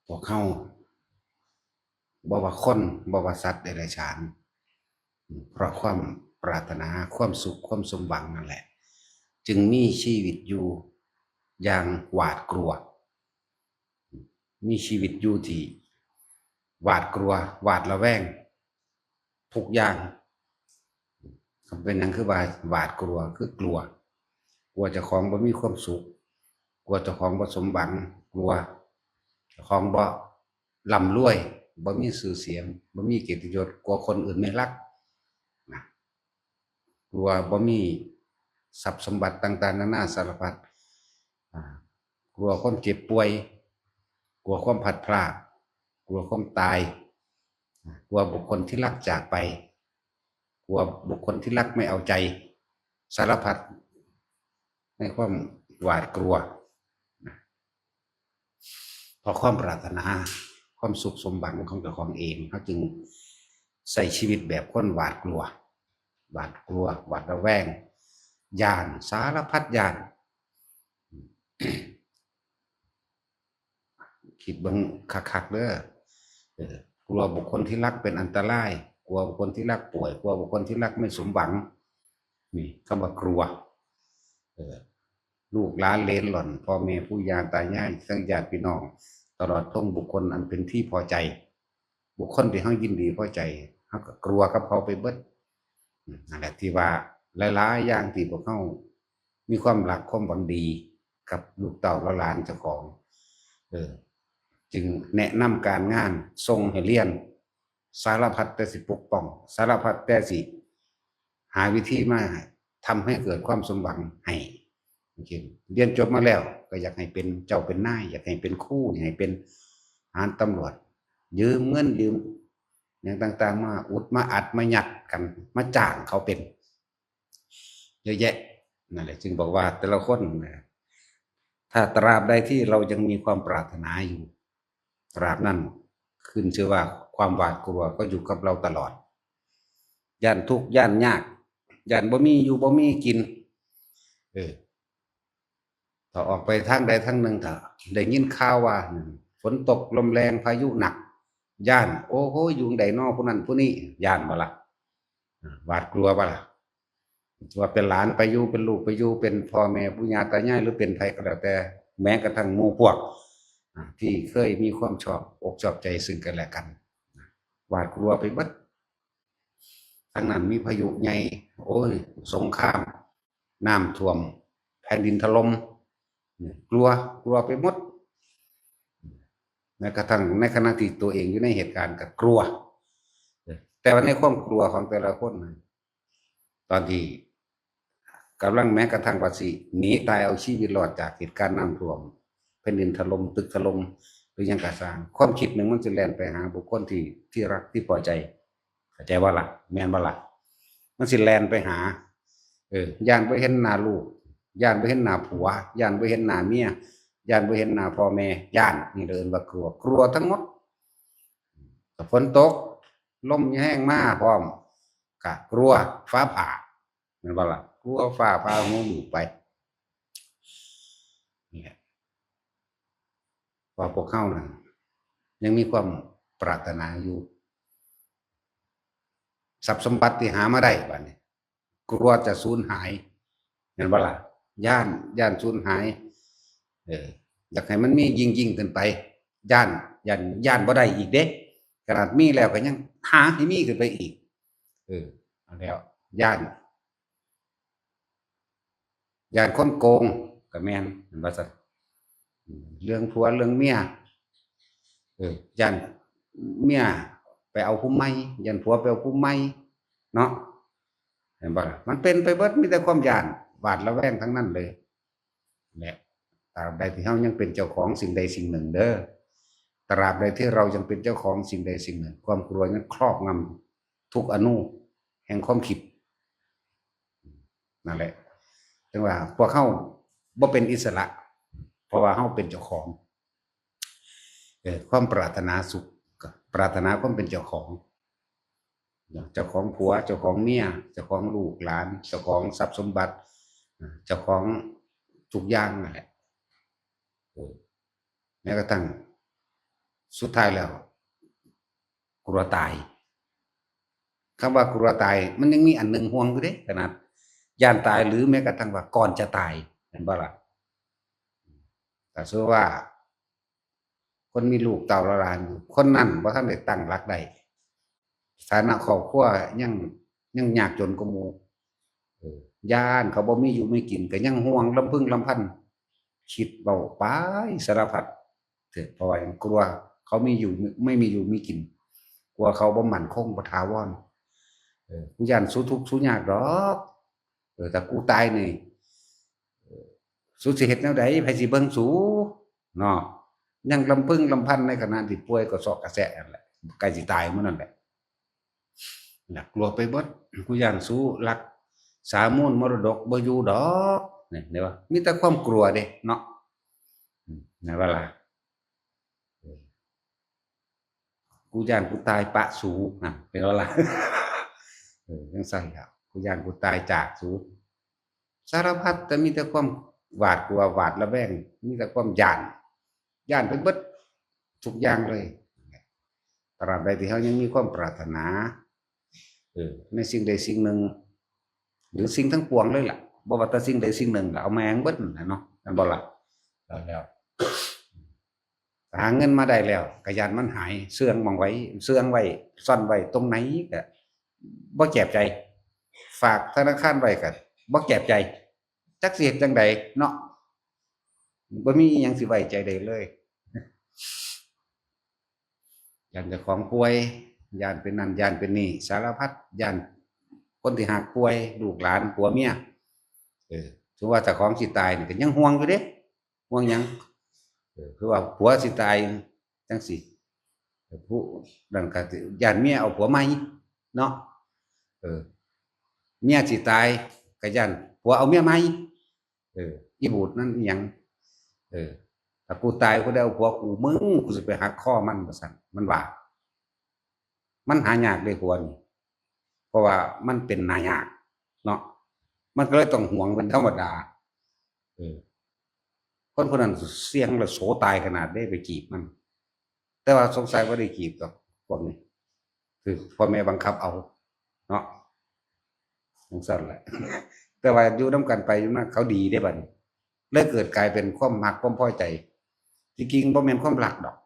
พวกเขาบ่ว่าคนบ่ว่าสัตว์เดรัจฉานเพราะความปรารถนาความสุขความสมหวังนั่นแหละจึงมีชีวิตอยู่อย่างหวาดกลัวมีชีวิตอยู่ที่หวาดกลัวหวาดระแวงทุกอย่างเป็นอย่างคือว่าหวาดกลัวคือกลัวเจ้าของบ่มีความสุขกลัวเจ้าของบ่สมหวังกลัวเจ้าของบ่ร่ำรวยบ่มีชื่อเสียงบ่มีเกียรติยศกลัวคนอื่นไม่รักนะกลัวบ่มีทรัพย์สมบัติต่างๆนานาสารพัดกลัวความเจ็บป่วยกลัวความพัดพลาดกลัวความตายกลัวบุคคลที่รักจากไปกลัวบุคคลที่รักไม่เอาใจสารพัดในความหวาดกลัวเพราะความปรารถนาความสุขสมบัติของเจ้าของเองเขาจึงใส่ชีวิตแบบคนหวาดกลัวหวาดกลัวหวาดระแวงย่านสารพัดย่านคิดเบิ่งคักๆเด้อกลัวบุคคลที่รักเป็นอันตรายกลัวบุคคลที่รักป่วยกลัวบุคคลที่รักไม่สมหวังนี่คำว่ากลัวลูกหลานเหลนหล่อนพ่อแม่ผู้ยาตายายทั้งญาติพี่น้องตลอดต้องบุคคลอันเป็นที่พอใจบุคคลที่เขายินดีพอใจเขาก็กลัวกับเขาไปเบิดนั่นแหละที่ว่าหลายๆอย่างที่พวกเขามีความรักความหวังดีกับลูกเต่าและหลานเจ้าของจึงแนะนำการงานทรงให้เรียนสารพัดแต่สิปกป้องสารพัดแต่สิหาวิธีมาทำให้เกิดความสมหวังให้เรียนจบมาแล้วก็อยากให้เป็นเจ้าเป็นนายอยากให้เป็นครูอยากให้เป็นทหารตำรวจยืมเงินยืมอย่างต่างๆมาอุดมาอัดมาหยัดกันมาจ้างเขาเป็นเยอะแยะนั่นแหละจึงบอกว่าแต่ละคนถ้าตราบใดที่เรายังมีความปรารถนาอยู่ตราบนั้นขึ้นชื่อว่าความหวาดกลัวก็อยู่กับเราตลอดย่านทุกข์ย่านยากย่านบ่มีอยู่บ่มีกินถ้าออกไปทางใดทางหนึ่งถ้าได้ยินข่าวว่าฝนตกลมแรงพายุหนักย่านโอ้โหอยู่ใดนอผู้นั้นผู้นี้ย่านบ่ล่ะหวาดกลัวบ่ล่ะว่าเป็นหลานไปอยู่เป็นลูกไปอยู่เป็นพ่อแม่ปู่ย่าตายายหรือเป็นใครก็แล้วแต่แม้กระทั่งหมู่พวกที่เคยมีความชอบอกชอบใจซึ่งกันและกันหวาดกลัวไปเบิดทั้งนั้นมีพายุใหญ่โอ้ยสงครามน้ำท่วมแผ่นดินถล่มกลัวไปหมดแม้กระทั่งในขณะที่ตัวเองอยู่ในเหตุการณ์ก็กลัวแต่ว่าในความกลัวของแต่ละคนตอนที่กำลังแม้กระทั่งว่าสิหนีตายเอาชีวิตรอดจากเหตุการณ์น้ำท่วมแผ่นดินถล่มตึกถล่มหรือยังกระสร้างความคิดหนึ่งมันจะแล่นไปหาบุคคลที่รักที่พอใจเข้าใจว่าล่ะแม่นบ่ล่ะมันสิแล่นไปหาย่านไปเห็นหน้าลูกย่านไปเห็นหน้าผัวย่านไปเห็นหน้าเมียย่านไปเห็นหน้าพ่อแม่ย่านนี่เดินว่ากลัวทั้งหมดฝนตกลมแห้งมาพร้อมก็กลัวฟ้าผ่าแม่นบ่ล่ะกลัวฟ้าผ่าหูหมูไปนี่ว่าพวกเขานั้นยังมีความปรารถนาอยู่ทรัพย์สมบัติที่หามาได้บัดนี้กลัวจะสูญหายเห็นบ่ล่ะย่านสูญหายอยากให้มันมียิ่งขึ้นไปย่านบ่ได้อีกเด้ขนาดมีแล้วก็ยังหาให้มีขึ้นไปอีกเอาแล้วย่านคนโกงก็แม่นเห็นบ่ซั่นเรื่องผัวเรื่องเมียย่านเมียไปเอาผู้ใหม่ย่านผัวไปเอาผู้ใหม่เนาะเห็นบ่ล่ะมันเป็นไปเบิดมีแต่ความย่านหวาดระแวงทั้งนั้นเลยแหละตราบใดที่เรายังเป็นเจ้าของสิ่งใดสิ่งหนึ่งเด้อตราบใดที่เรายังเป็นเจ้าของสิ่งใดสิ่งหนึ่งความกลัวนั้นครอบงำทุกอนุแห่งความคิดนั่นแหละถึงว่าพวกเขาบ่เป็นอิสระเพราะว่าเขาเป็นเจ้าของความปรารถนาสุขปรารถนาความเป็นเจ้าของผัวเจ้าของเมียเจ้าของลูกหลานเจ้าของทรัพย์สมบัติเจ้าของทุกอย่างนั่นแหละแม้กระทั่ง สุดท้ายแล้วกลัวตายคำว่ากลัวตายมันยังมีอันหนึ่งห่วงอยู่เด้ขนาดย่านตายหรือแม้กระทั่งว่าก่อนจะตายเห็นบ่ล่ะแต่เชื่อว่าคนมีลูกเต่าละลานคนนั้นบ่ทันได้ตั้งหลักได้ฐานะครอบครัวยังยากจนกว่าหมู่ย่านเขาบ่มีอยู่ไม่กินก็ยังห่วงลำพึงลำพันคิดเบาไปสารพัดเพราะว่ายังกลัวเขามีอยู่ไม่มีอยู่มีกินกลัวเขาบ่มั่นคงบ่ถาวรกูย่านสู้ทุกข์สู้ยากดอกแต่กูตายนี่สู้สิเฮ็ดแนวใดไผสิเบิ่งสู้เนาะยังลำพึงลำพันในขณะที่ป่วยก็ซอกกระแสะนั่นแหละใกล้สิตายมื้อนั่นแหละน่ะกลัวไปเบิดกูย่านสู้รักสามูลมรดกบ่อยู่ดอกนี่เด้ว่ามีแต่ความกลัวเด้เนาะนะว่าล่ะกูย่านกูตายปะสูน่ะเป็นว่าล่ะจังซั่นครับกูย่านกูตายจากสูสารพัดแต่มีแต่ความหวาดกลัวหวาดระแวงมีแต่ความย้านไปเบิดทุกอย่างเลยตราบใดที่เฮายังมีความปรารถนาในสิ่งใดสิ่งหนึ่งหรือสิ่งทั้งปวงเลยล่ะบ่ว่าแต่สิ่งใดสิ่งหนึ่งก็เอามาแหงเบิดน่ะเนาะนั่นบ่ล่ะแล้วหาเงินมาได้แล้วก็ย้านมันหายเสื่องหม้องไว้เสื่องไว้ซ่อนไว้ตรงไหนก็บ่แจ็บใจฝากธนาคารไว้ก็บ่แจ็บใจจักสิเฮ็ดจังใดเนาะบ่มีอิหยังสิไว้ใจได้เลยย้านเจ้าของป่วยย้านเป็นนั่นย้านเป็นนี่สารพัดย้านคนที่หักป่วยลูกหลานผัวเมียถือว่าเจ้าของสิตายนี่ก็ยังห่วงอยู่เด้ห่วงหยังคือว่าผัวสิตายจังซี่ผู้นั่นก็ย้านเมียเอาผัวใหม่เนาะเมียสิตายก็ย้านผัวเอาเมียใหม่อีบูดนั่นอีหยังถ้ากูตายกูได้เอาผัวกูกูสิไปหักคอมันว่าซั่นมันว่ามันหายากเลยผัวนี่เพราะว่ามันเป็นนายากเนาะมันก็เลยต้องห่วงเป็นธรรมดาคนคนนั้นเสี่ยงและโสตายขนาดได้ไปจีบมันแต่ว่าสงสัยว่าได้จีบกับพวกนี้คือพ่อแม่บังคับเอาเนาะสงสารแหละแต่ว่าอยู่น้ำกันไปมาเขาดีได้บัดนี้เลยเกิดกลายเป็นความมักความพอใจจริงๆบ่แม่นความรักดอก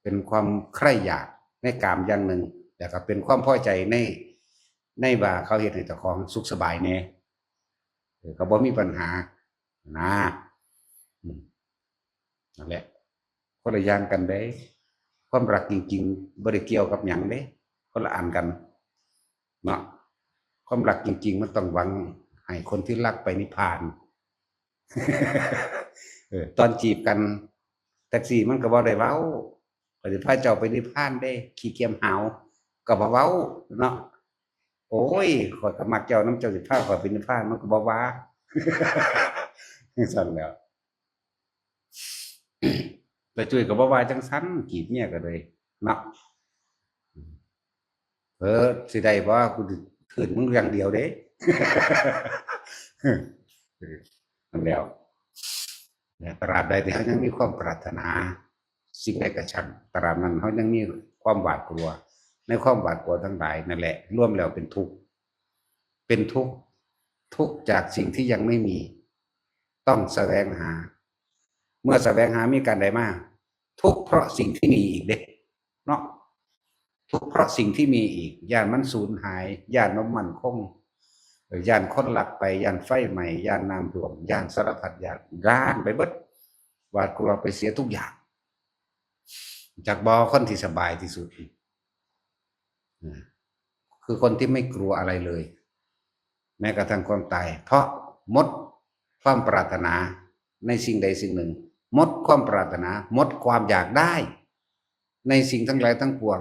เป็นความใคร่อยากในกามอย่างหนึ่งแต่ก็เป็นความพอใจในว่าเขาเฮ็ดให้เจ้าของสุขสบายแน่ก็บ่มีปัญหานะนั่นแหละคนละอย่างกันเด้ความรักจริงๆบ่ได้เกี่ยวกับหยังเด้คนละอันกันเนาะความรักจริงๆมันต้องหวังให้คนที่รักไปนิพพานตอนจีบกันแท็กซี่มันก็บ่ได้เว้าก็สิพาเจ้าไปนิพพานเด้ขี้เกียจหาวก็บ่เว้าเนาะโอ้ยข้อยก็มักเจ้านำเจ้าสิพาข้อยไปนิพพานมันก็บ่ว่าซั่นแหล้วไปจุ้ยก็บ่ว่าจังซั่นกีบเมียก็เลยเนาะสิได้บ่กูสิคืนมึงอย่างเดียวเด้นั่นแหล้วตราบใดที่เฮายังมีความปรารถนาสิ่งใดก็ช่างตราบนั้นเฮายังมีความหวาดกลัวในความหวาดกลัวทั้งหลายนั่นแหละรวมแล้วเป็นทุกข์ทุกข์จากสิ่งที่ยังไม่มีต้องแสวงหาเมื่อแสวงหามีการใดมาทุกข์เพราะสิ่งที่มีอีกเด้เนาะทุกข์เพราะสิ่งที่มีอีกย่านมันสูญหายย่านมันมั่นคงย่านคนหลักไปย่านไฟใหม่ย่านน้ำท่วมย่านสารพัดย่านไปเบิดหวาดกลัวไปเสียทุกอย่างจากบ่คนที่สบายที่สุดคือคนที่ไม่กลัวอะไรเลยแม้กระทั่งความตายเพราะหมดความปรารถนาในสิ่งใดสิ่งหนึ่งหมดความปรารถนาหมดความอยากได้ในสิ่งทั้งหลายทั้งปวง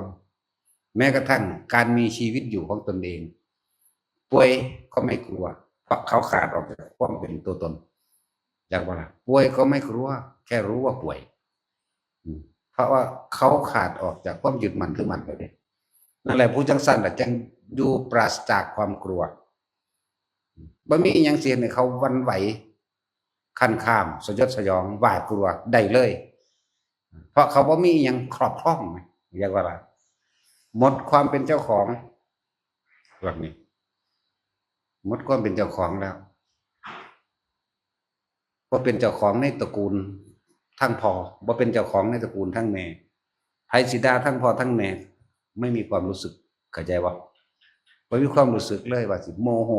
แม้กระทั่งการมีชีวิตอยู่ของตนเองป่วยก็ไม่กลัวเพราะเขาขาดออกจากความเป็นตัวตนจากว่าป่วยก็ไม่กลัวแค่รู้ว่าป่วยเพราะว่าเขาขาดออกจากความยึดมั่นถือมั่นไปเลยนั่นแหละผู้จังสันแหละจึงอยู่ปราศจากความกลัวบ่มีหยังเสียให้เขาวันไหวคันข้ามสยดสยองหวาดกลัวได้เลย เพราะเขาบ่มีหยังครอบครองไหมเรียกว่าอะไรหมดความเป็นเจ้าของแบบนี้หมดความเป็นเจ้าของแล้วบ่เป็นเจ้าของในตระกูลทั้งพ่อบ่เป็นเจ้าของในตระกูลทั้งแม่ไผสิด่าทั้งพ่อทั้งแม่ไม่มีความรู้สึกเข้าใจบ่บ่มีความรู้สึกเลยว่าสิโมโห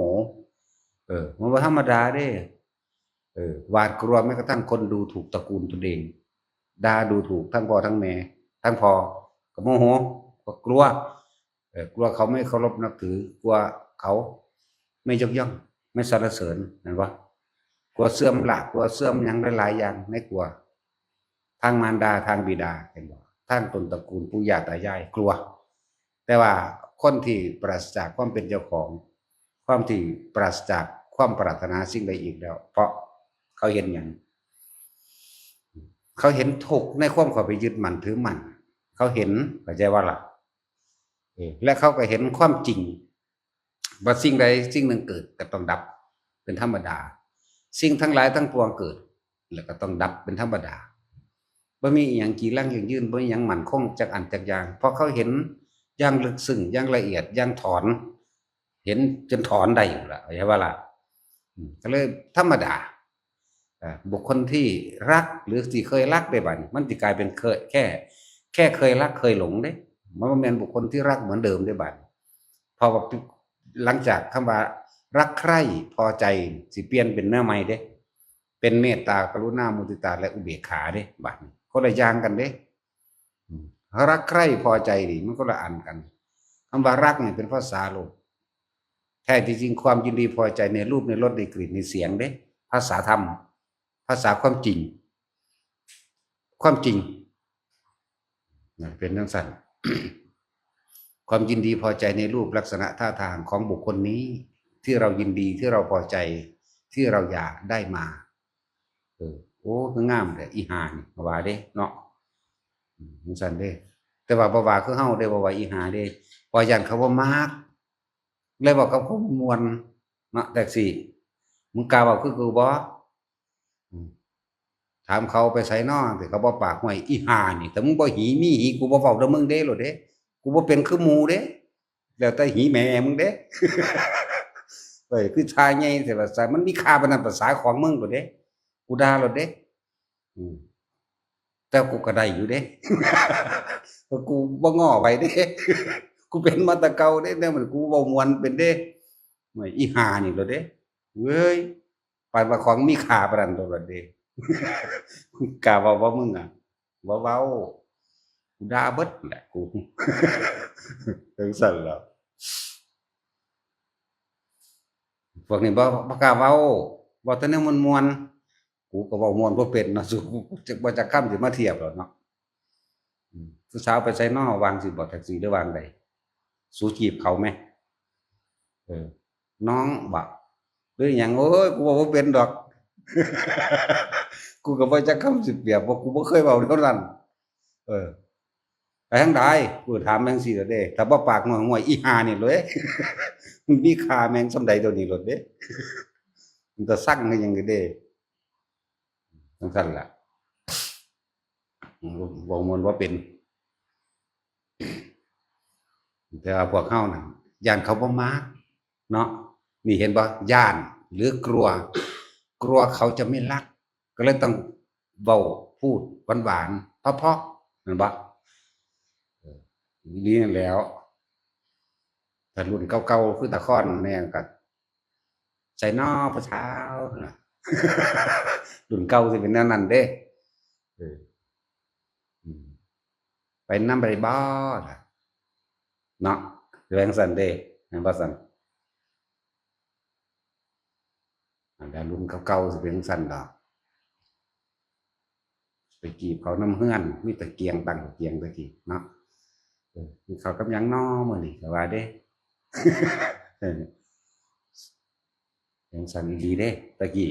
มันบ่ธรรมดาเด้หวาดกลัวแม้กระทั่งคนดูถูกตระกูลตนเองด่าดูถูกทั้งพ่อทั้งแม่ทั้งพ่อก็โมโหก็กลัวกลัวเขาไม่เคารพนับถือกลัวเขาไม่ยกย่องไม่สรรเสริญเห็นบ่กลัวเสื่อมละกลัวเสื่อมหยังหลายๆอย่างไม่กลัวทางมารดาทางบิดาเห็นบ่ทางต้นตระกูลปู่ย่าตายายกลัวแต่ว่าคนที่ปราศจากความเป็นเจ้าของความที่ปราศจากความปรารถนาสิ่งใดอีกแล้วเพราะเขาเห็นหยังเขาเห็นทุกข์ในความเข้าไปยึดมั่นถือมั่นเขาเห็นเข้าใจว่าล่ะและเขาก็เห็นความจริงว่าสิ่งใดสิ่งหนึ่งเกิดก็ต้องดับเป็นธรรมดาสิ่งทั้งหลายทั้งปวงเกิดแล้วก็ต้องดับเป็นธรรมดาบ่มีอีหยังจีรังอย่างยืนบ่มีหยังมั่นคงจักอันจักอย่างเพราะเขาเห็นอย่างลึกซึ้งอย่างละเอียดอย่างถอนเห็นจนถอนได้อยู่ล่ะเข้าใจว่าล่ะก็เลยธรรมดาบุคคลที่รักหรือที่เคยรักได้บัดนี้มันสิกลายเป็นเคยแค่เคยรักเคยหลงเด้มันบ่แม่นบุคคลที่รักเหมือนเดิมได้บัดเพราะว่าหลังจากคำว่ารักใคร่พอใจสิเปลี่ยนเป็นเนื้อใหม่เด้เป็นเมตตากรุณามุทิตาและอุเบกขาเด้บัดนี้คนละอย่างกันเด้รักใคร่พอใจนี่มันคนละอันกันคำว่ารักนี่เป็นภาษาโลกแท้ที่จริงความยินดีพอใจในรูปในรสในกลิ่นในเสียงเด้ภาษาธรรมภาษาความจริงความจริงเป็นจังซั่น ความยินดีพอใจในรูปลักษณะท่าทางของบุคคลนี้ที่เรายินดีที่เราพอใจที่เราอยากได้มาโอ้คืองามแต่อีหานี่ว่าเด้เนาะจังซั่นเด้แต่ว่าบ่ว่าคือเฮาเด้บ่ว่าอีหาเด้พอยันเขาบ่มักเลยบอกกับเขาม่วนเนาะแต่สิมึงกล้าเว้าคือกูบ่ถามเขาไปไสน้อสิเขาบ่ปากห้วยอีห่านี่แต่มึงบ่หีมีหีกูบ่เว้านำมึงเด้โลดเด้กูบ่เป็นคือหมู่เด้แล้วแต่หีแม่มึงเด้ คือชายใหญ่แต่ว่าสายมันมีค่าปานนั้นภาษาของมึงโลดเด้กูด่าโลดเด้อืมแต่กูก็ได้อยู่เด้ ก็กูบ่ง้อไว้เด้ กูเป็นมาแต่เก่าเด้แต่มันกูเว้าม่วนเป็นเด้ห้วยอีห่านี่โลดเด้เว้ยปานว่าของมีค่าปานนั้นโลดเด้ กล้าเว้าบ่มึงอ่ะบ่เว้ากูด่าเบิดแหละกู จังซั่นล่ะพวกนี้บ่กล้าเว้าเว้าแต่แนวม่วนๆกูก็เว้าม่วนบ่เป็นเนาะสู้จักบ่จักคำสิมาเทียบดอกเนาะผู้สาวไปไสน้อวางสิบ่แท็กซี่หรือวางใดสู้จีบเขาแหมน้องบ่หรือหยังโอ้ยกูเว้าบ่เป็นดอก กูก็บ่จักคำสิเปรียบเพราะกูบ่เคยเว้าแนวนั้นไปทางใดกูถามจังซี่ล่ะเด้ถ้าบ่ปากง่วยๆอีห่านี่เลย มันมีค่าแม่งส่ำใดตัวนี้โลดเด้ มันจะสั่งคือหยังเด้จังซั่นล่ะเว้าม่วนบ่เป็นแต่ว่าพวกเฮานั่นย้านเขาบ่มักเนาะนี่เห็นบ่ย้านหรือกลัวเขาจะไม่รักก็เลยต้องเว้าพูดหวานๆเพราะๆแม่นบ่นี่นั่นแหล้วถ้ารุ่นเก่าๆคือตะค้อนแม่ก็ไสน้อผู้สาว รุ่นเก่าสิเป็นแนวนั้นเด้เอออืมไปนำได้บ่ล่ะเนาะสิว่าจั่งซั้นเด้แม่นบ่ซั้นแต่รุ่นเก่าๆสิเป็นจั่งซั้นดอกไปจีบเขานำเรือนมีตะเกียงตั้งตะเกียงตะกี้เนาะกินข้าวกับหยังน้อมื้อนี้ก็ว่าเด้ เออจังซั่นอีหลีเด้ตะกี้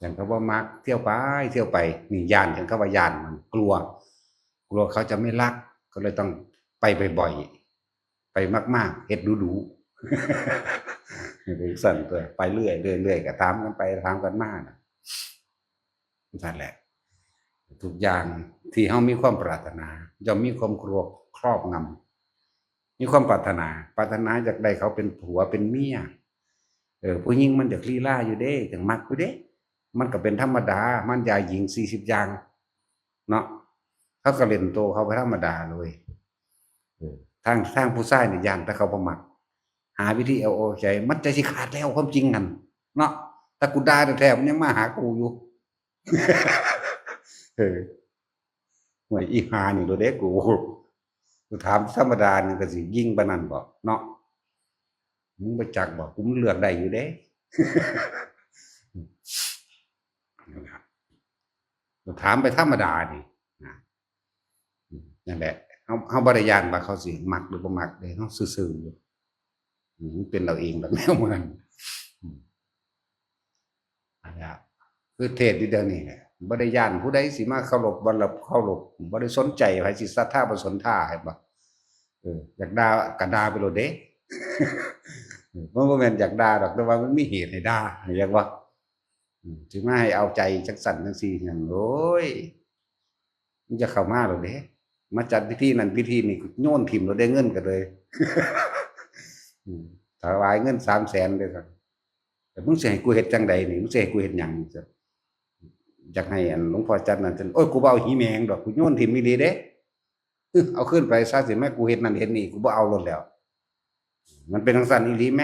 จังเขาบ่มักเที่ยวไปนี่ย้านจังเขาว่าย้านมันกลัวเขาจะไม่รักก็เลยต้องไปบ่อยๆไปมากๆเฮ็ดดูๆ จังซั่นตั่วไปเรื่อยๆก็ถามกันไปถามกันมาน่ะจังซั่นแหละทุกอย่าง ที่เฮามีความปรารถนาย่อมมีความกลัวครอบงำมีความปรารถนาอยากได้เขาเป็นผัวเป็นเมียผู้หญิงมันอยากลีลาอยู่เด้จังมักอยู่เด้มันก็เป็นธรรมดามันยาหญิง40อย่างเนาะเขาก็เล่นโตเขาไปธรรมดาเลยทางผู้ชายนี่ย่านแต่เขาบ่มักหาวิธีเอาใจมันใจสิขาดแล้วความจริงนั่นเนาะแต่กูด่าแท้ๆมันยังมาหากูอยู่เออห่วยอีหานี่โดเด้กูถามธรรมดานี่ก็สิยิ่งปานนั้นบ่เนาะมึงบ่จักบ่กูมันเลือกได้อยู่เด้ถามไปธรรมดานี่นั่นแหละเฮาบ่ได้ย้านว่าเขาสิมักหรือบ่มักเด้เฮาซื่อๆอยู่มันเป็นเราเองแบบแนวนั้นอันนี้คือเทศน์อยู่เดี๋ยวนี้บ่ได้ย้านผู้ใดสิมาเคารพบ่เคารพบ่ได้สนใจไผสิศรัทธาบ่สนทาให้บ่อยากด่าก็ด่าไปโลดเด้มันบ่แม่นอยากด่าดอกแต่ว่ามันมีเหตุให้ด่าอยากว่าถึงมาให้เอาใจจังสั่นจังซี่นั่นโอ้ยมันจะเข้ามาโลดเด้มาจัดพิธีนั้นพิธีนี้โยนถิ่มโลดได้เงินก็เลยถวายเงิน300,000เลยครับแต่มึงสิให้กูเฮ็ดจังใดนี่มึงสิให้กูเฮ็ดหยังอยากให้อันหลวงพ่อจัดนั่นจังโอ้ยกูบ่เอาหีแมงดอกกูโยนถิ่มอีหลีเด้เอาขึ้นไปซะสิแม่กูเฮ็ดนั่นเฮ็ดนี่กูบ่เอาโลดแล้วมันเป็นจังซั่นอีหลีแหม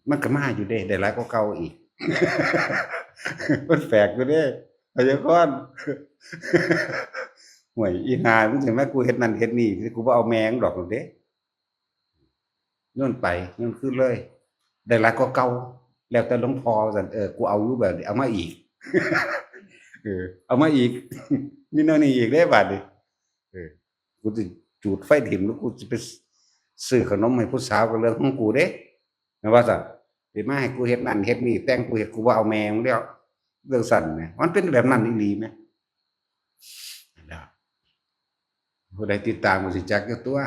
มันก็มาอยู่เด้ได้หลายกว่าเก่าอีกมันแปลกอยู่เด้พะยากรห่วยอีห่ามึงสิแม่กูเฮ็ดนั่นเฮ็ดนี่กูบ่เอาแมงดอกเด้โยนไปโยนขึ้นเลยได้หลายกว่าเก่าแล้วแต่หลวงพ่อซั่นกูเอาอยู่แบบนี้เอามาอีกเอามาอีกมีแนวนี้อีกเด้บัดนี้กูสิจูดไฟถิ่มแล้วกูสิไปซื้อขนมให้ผู้สาวก็เรื่องของกูเด้แม่นว่าซั่นสิมาให้กูเฮ็ดนั่นเฮ็ดนี่แต่งกูเฮ็ดกูบ่เอาแม่มึงแล้วเรื่องซั่นแหมมันเป็นแบบนั้นอีหลีแหมผู้ใดติดตามก็สิจักอยู่ตัว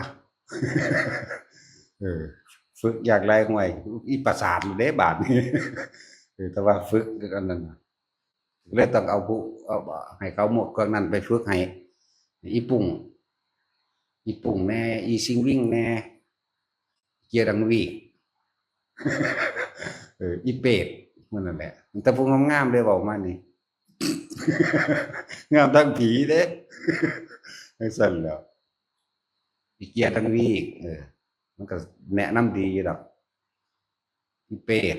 ฝึกอยากไรห่วยอีประสาทเด้บาดนี้แต่ว่าฝึกอันนั้นเลยต้องเอาผู้เอาให้เขาหมดก็นั้นไปฝึกให้อีปุ่งแน่อีซิงวิ่งแน่เกียร์ดังวีอีเป็ดมันนั่นแหละแต่พวกงามๆเลยบอกมานี่งามทั้งผีเด้จังซั่นแหล้วอีเกียร์ดังวีมันก็แนะนำดีดอกอีเป็ด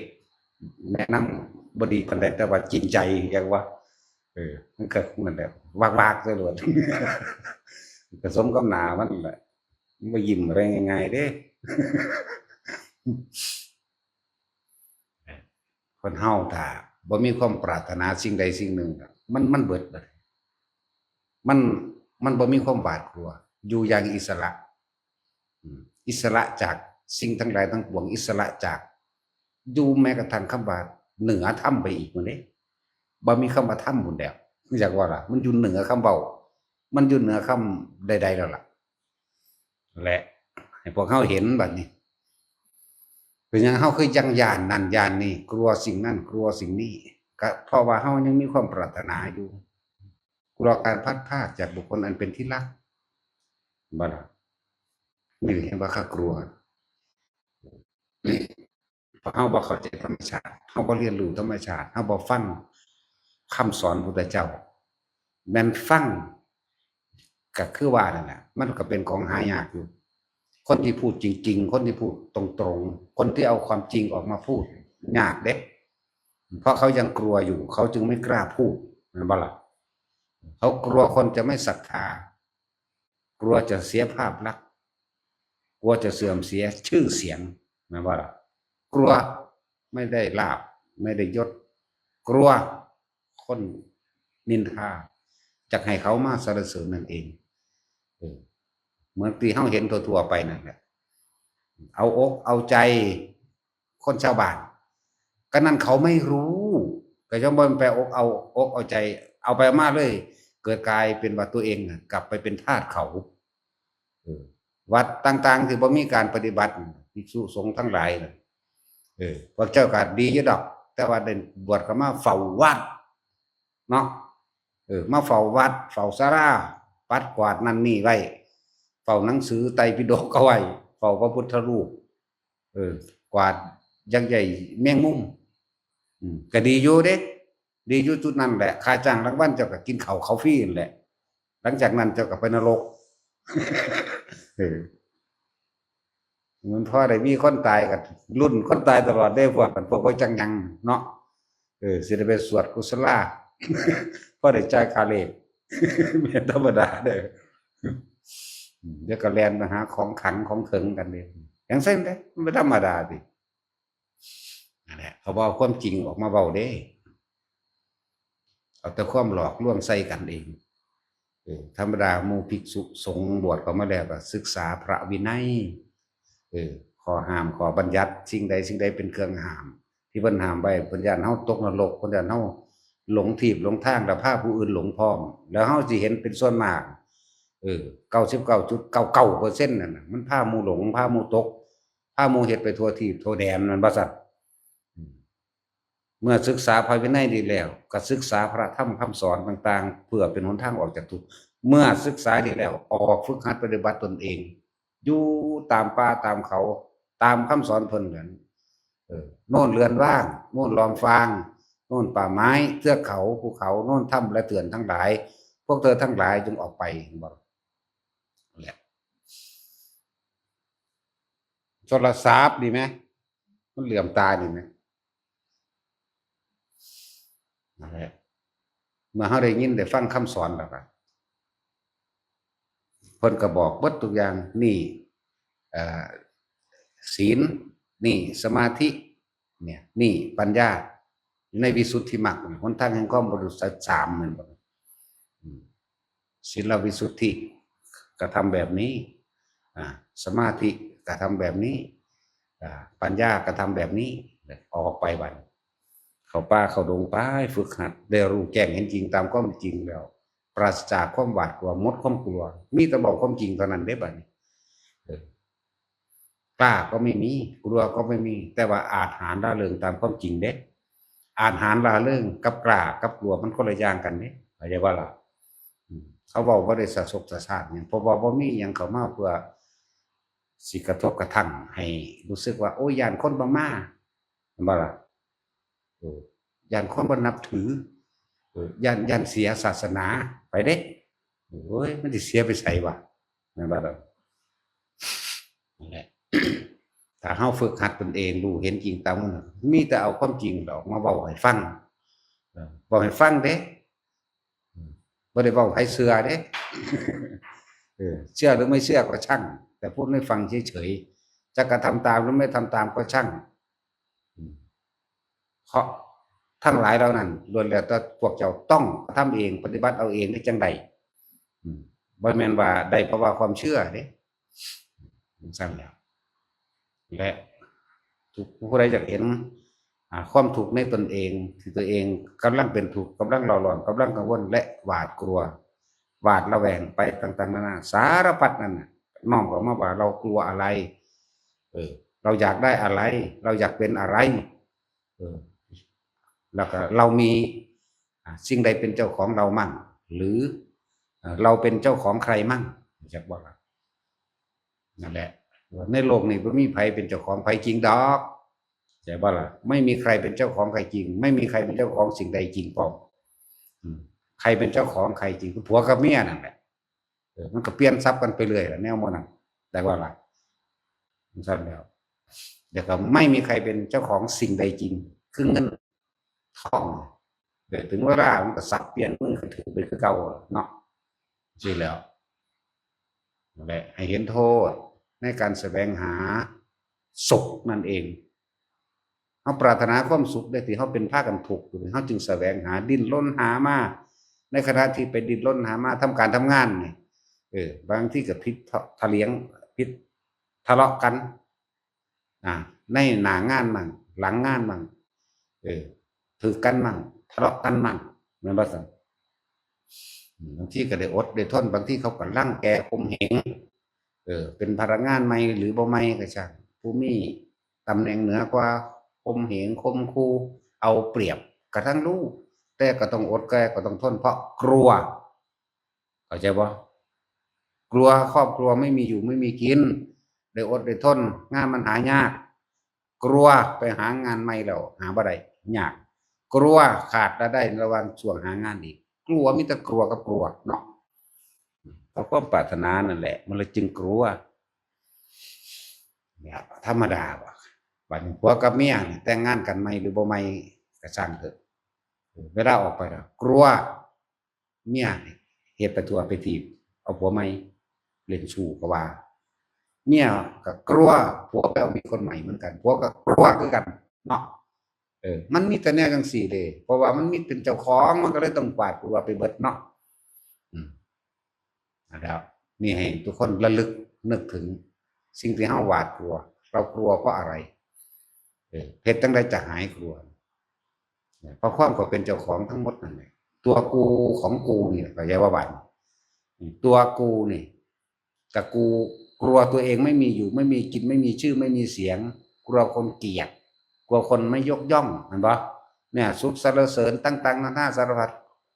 แนะนำบ่ดีปานใดแต่ว่าจริงใจอย่างว่ามันก็นั่นแหละวากๆซะโลดก็สมกับหน้ามันแหละมันบ่ยิ้มอะไรง่ายๆเด้คนเฮาถ้าบ่มีความปรารถนาสิ่งใดสิ่งหนึ่งมันเบิดเลยมันบ่มีความหวาดกลัวอยู่อย่างอิสระอิสระจากสิ่งทั้งหลายทั้งปวงอิสระจากอยู่แม้กระทั่งคำว่าเหนือธรรมไปอีกมื้อนี้บ่มีคำว่าธรรมพุ่นแล้วคือจักว่าล่ะมันอยู่เหนือคำเว้ามันอยู่เหนือคำใดๆแล้วล่ะและให้พวกเฮาเห็นบัดนี้เป็นหยังเฮาคือยังย้านนั่นย้านนี่กลัวสิ่งนั้นกลัวสิ่งนี้ก็เพราะว่าเฮายังมีความปรารถนาอยู่กลัวการพลัดพรากจากบุคคลอันเป็นที่รักบ่ล่ะนี่เห็นว่าข้ากลัวเพราะเฮาบ่เข้าใจธรรมชาติเฮาบ่เรียนรู้ธรรมชาติเฮาบ่ฟังคำสอนพุทธเจ้าแม่นฟังก็คือว่านั่นแหละมันก็เป็นของหายากอยู่คนที่พูดจริงๆคนที่พูดตรงๆคนที่เอาความจริงออกมาพูดยากเด้เพราะเขายังกลัวอยู่เขาจึงไม่กล้าพูดแม่นบ่ล่ะเขากลัวคนจะไม่ศรัทธากลัวจะเสียภาพลักษณ์กลัวจะเสื่อมเสียชื่อเสียงแม่นบ่ล่ะกลัวไม่ได้ลาภไม่ได้ยศกลัวคนนินทาจะให้เขามาสรรเสริญนั่นเองเหมือนที่เฮาเห็นทั่วๆไปนั่นแหละเอาอกเอาใจคนชาวบ้านก็นั่นเขาไม่รู้ก็ย่อมบ่ไปเอาใจเอาไปมาเลยเกิดกลายเป็นว่าตัวเองกลับไปเป็นทาสเขาวัดต่างๆที่บ่มีการปฏิบัติภิกษุสงฆ์ทั้งหลายพวกเจ้าก็ดีอยู่ดอกแต่ว่าได้บวชเข้ามาเฝ้าวัดเนาะ มาเฝ้าวัดเฝ้าศาลาปัดกวาดนั่นนี่ไว้เฝ้าหนังสือไตรปิฎกเอาไว้เฝ้าพระพุทธรูปกวาดยักษ์ใหญ่แมงมุมก็ดีอยู่เด้ดีอยู่จุดนั้นแหละค่าจ้างรางวัลเจ้าก็กินข้าวเขาฟรีนั่นแหละหลังจากนั้นเจ้าก็ไปนรกมันพอได้มีคนตายกับรุ่นคนตายตลอดได้พวกมันพวกจังยังเนาะสิได้ไปสวดกุศลาพอได้จ่ายค่าเลขเป็นธรรมดาเด้อเดี๋ยวก็แล่นมาหาของขังของเขิงกันเด้อย่างเส้นเด้มันไม่ธรรมดาดินั่นแหละเขาบอกความจริงออกมาเบาเด้เอาแต่ความหลอกลวงใส่กันเองธรรมดาหมู่ภิกษุสงฆ์บวชก็มาแล้วก็ศึกษาพระวินัยข้อห้ามข้อบัญญัติสิ่งใดเป็นเครื่องห้ามที่เพิ่นห้ามไว้เพิ่นย่านเฮาตกนรกเพิ่นย่านเฮาหลงทิพย์หลงทางแล้วพาผู้อื่นหลงพร้อมแล้วเฮาสิเห็นเป็นส่วนมาก99.99%นั่นน่ะมันพาหมู่หลงพาหมู่ตกพาหมู่เฮ็ดไปทั่วทิพย์ทั่วแดนมันบ่ซั่นเมื่อศึกษาพระวินัยดีแล้วก็ศึกษาพระธรรมคำสอนต่างๆเพื่อเป็นหนทางออกจากทุกข์เมื่อศึกษาดีแล้วออกฝึกหัดปฏิบัติตนเองอยู่ตามป่าตามเขาตามคำสอนเพิ่นเหมือนโน่นเรือนว่างโน่นลอมฟางโน่นป่าไม้เทือกเขาภูเขาโน่นถ้ำและเถื่อนทั้งหลายพวกเธอทั้งหลายจงออกไปบอกแหละโทรศัพท์ดีไหมมันเหลื่อมตาดีไหมนั่นแหละเมื่อเขาได้ยินได้ฟังคำสอนแล้วก็เพิ่นก็บอกเบิดทุกอย่างนี่ศีลนี่สมาธิเนี่ยนี่ปัญญาในวิสุทธิมรรคหนทางแห่งความบริสุทธิ์สามเหมือนกันศีลวิสุทธิกระทำแบบนี้สมาธิกระทำแบบนี้ปัญญากระทำแบบนี้ออกไปบัดเขาป่าเขาดงป้ายฝึกหัดได้รู้แจ้งเห็นจริงตามความจริงแล้วปราศจากความหวาดกลัวหมดความกลัวมีแต่บอกความจริงเท่านั้นได้บัดนี้กล้าก็ไม่มีกลัวก็ไม่มีแต่ว่าอาจหารล่าเริงตามความจริงเด้อาจหารล่าเริงกับกล้ากับกลัวมันคนละอย่างกันเด้เข้าใจว่าล่ะเขาบอกว่าได้สะสมสะสานเนี่ยเพราะว่าบ่มีหยังเข้ามาเพื่อสิกระทบกระทั่งให้รู้สึกว่าโอ้ยย่านคนบ่มาบ่ล่ะย่านคนบ่นับถือย่านเสียศาสนาไปเด้โอ้ยมันสิเสียไปไสวะแม่นบ่ล่ะนั่นแหละถ้าเฮาฝึกหัดตนเองรู้เห็นจริงตามมีแต่เอาความจริงออกมาเว้าให้ฟังเว้าให้ฟังเด้บ่ได้เว้าให้เชื่อเด้เชื่อหรือไม่เชื่อก็ช่างแต่พูดให้ฟังเฉยๆจะกระทำตามหรือไม่ทำตามก็ช่างเพราะทั้งหลายเหล่านั้นล้วนแล้วแต่พวกเจ้าต้องทำเองปฏิบัติเอาเองได้จังใดบ่แม่นว่าได้เพราะว่าความเชื่อเด้สั่นแล้วและทุกผู้ใดอยากเห็นความถูกในตนเองที่ตัวเองกำลังเป็นถูกกำลังหลอนหลอนกำลังกังวลและหวาดกลัวหวาดระแวงไปต่างๆนานาสารพัดนั่นน่ะน้องก็มาว่าเรากลัวอะไรเราอยากได้อะไรเราอยากเป็นอะไรแล้วก็เรามีสิ่งใดเป็นเจ้าของเรามั่งหรือเราเป็นเจ้าของใครมั่งจากว่านั่นแหละในโลกนี้ไม่มีใครเป็นเจ้าของใครจริงดอกใช่ป่ะล่ะไม่มีใครเป็นเจ้าของใครจริงไม่มีใครเป็นเจ้าของสิ่งใดจริงปลอมใครเป็นเจ้าของใครจริงผัวกับเมียนั่นแหละมันก็เปลี่ยนซับกันไปเรื่อยแนวมันนั่นแต่ว่าล่ะมันสั้นแล้วเดี๋ยวก็ไม่มีใครเป็นเจ้าของสิ่งใดจริงคือเงินทองเดี๋ยวถึงเวลามันก็สับเปลี่ยนมือถือไปคือเก่าเนาะจริงแล้วนั่นแหละให้เห็นโทษในการแสวงหาสุขนั่นเองเขาปรารถนาความสุขได้ที่เขาเป็นภาคกันถูกอยู่เขาจึงแสวงหาดิ้นรนหามาในขณะที่ไปดิ้นรนหามาทำการทำงานเนี่ยบางที่กับพิษทะเลียงพิษทะเลาะกันในหน้างานมั่งหลังงานมั่งถือกันมั่งทะเลาะกันมั่งเหมือนว่าสั่งบางที่ก็ได้อดได้ทนบางที่เขาก็ลั่งแกข่มเหงเป็นพนักงานไม่หรือบ่ไม่ก็ช่างผู้มีตำแหน่งเหนือกว่าข่มเหงข่มขู่เอาเปรียบกระทั่งลูก แต่ก็ต้องอดแก่ก็ต้องทนเพราะกลัวเข้าใจบ่กลัวครอบครัวไม่มีอยู่ไม่มีกินได้อดได้ทนงานมันหายากกลัวไปหางานใหม่แล้วหาบ่ได้ยากกลัวขาดรายได้ระหว่างช่วงหางานอีกกลัวมีแต่กลัวกับกลัวเนาะเพราะความปรารถนานั่นแหละมันเลยจึงกลัวเนี่ยธรรมดาบ่บัดนี้ผัวกับเมียนี่แต่งงานกันใหม่หรือบ่ใหม่ก็ช่างเถอะเวลาออกไปแล้วกลัวเมียนี่เฮ็ดไปทั่วไปทีบเอาผัวใหม่เล่นชู้ก็ว่าเมียก็กลัวผัวไปเอามีคนใหม่เหมือนกันผัวก็กลัวคือกันเนาะมันมีแต่แนวจังซี่เด้เพราะว่ามันมีเป็นเจ้าของมันก็เลยต้องกวาดกลัวไปเบิดเนาะอืมนะครับนี่ให้ทุกคนระลึกนึกถึงสิ่งที่เฮาหวาดกลัวเรากลัวเพราะอะไรเฮ็ดจังได๋จะหายกลัวเพราะความก็เป็นเจ้าของทั้งหมดนั่นแหละตัวกูของกูนี่ก็อย่าว่าบัดตัวกูนี่กับกูกลัวตัวเองไม่มีอยู่ไม่มีกินไม่มีชื่อไม่มีเสียงกลัวคนเกลียดกลัวคนไม่ยกย่องเห็นปะเนี่ยสุขสรรเสริญตั้งๆนานาสารพัด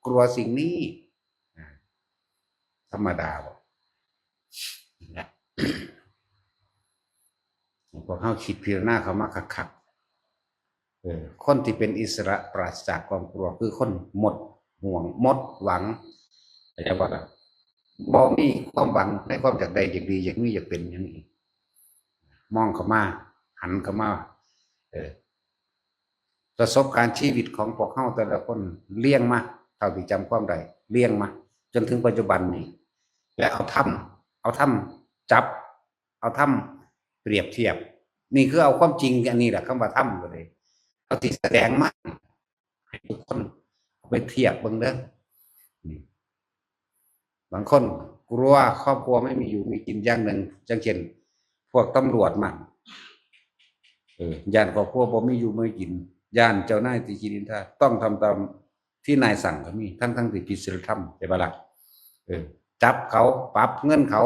กลัวสิ่งนี้ธรรมดาบ่นะพวกเขาคิดพิจารณาเขามาคักๆคนที่เป็นอิสระปราศจากความกลัวคือคนหมดห่วงหมดหวังแต่ว่าบ่มีความหวังในความอยากได้อยากดีอยากมีอยากเป็นอย่างนี้มองเข้ามาหันเข้ามาประสบการณ์ชีวิตของพวกเขาแต่ละคนเลี้ยงมาเท่าที่จำความได้เลี้ยงมาจนถึงปัจจุบันนี้และเอาทำจับเอาทำเปรียบเทียบนี่คือเอาความจริงอันนี้แหละคำว่าทำเลยเอาที่แสดงมาให้ทุกคนไปเทียบเบิ่งเด้อบางคนกลัวครอบครัวไม่มีอยู่มีกินอย่างหนึ่งจังเช่นพวกตำรวจมันย่านครอบครัวบ่มีอยู่ไม่กินย่านเจ้านายที่กินท่าต้องทำตามที่นายสั่งก็มีทั้งที่ผิดศีลธรรมใช่ปะล่ะจับเขาปรับเงินเขา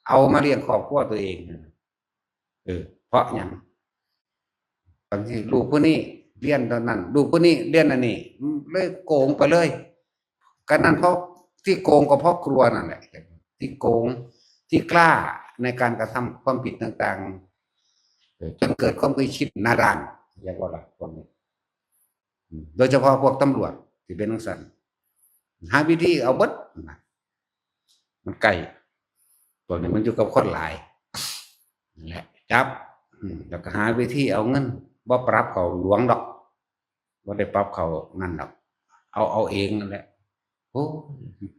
เอามาเลี้ยงครอบครัวตัวเองเพราะอย่างบางทีลูกผู้นี้เรียนตอนนั้นลูกผู้นี้เรียนอันนี้เลยโกงไปเลยกันนั้นเพราะที่โกงก็เพราะกลัวนั่นแหละที่โกงที่กล้าในการกระทำความผิดต่างๆจนเกิดความเคยชิดนาดานอย่างว่าละพวกนี้โดยเฉพาะพวกตำรวจที่เป็นนักสันหาวิธีเอาเบิดมันไกลตัวนี้มันอยู่กับคนหลายแหละจับแล้วก็หาวิธีเอาเงินบ่ปรับเขาหลวงดอกบ่ได้ปรับเขานั่นดอกเอาเองนั่นแหละโอ้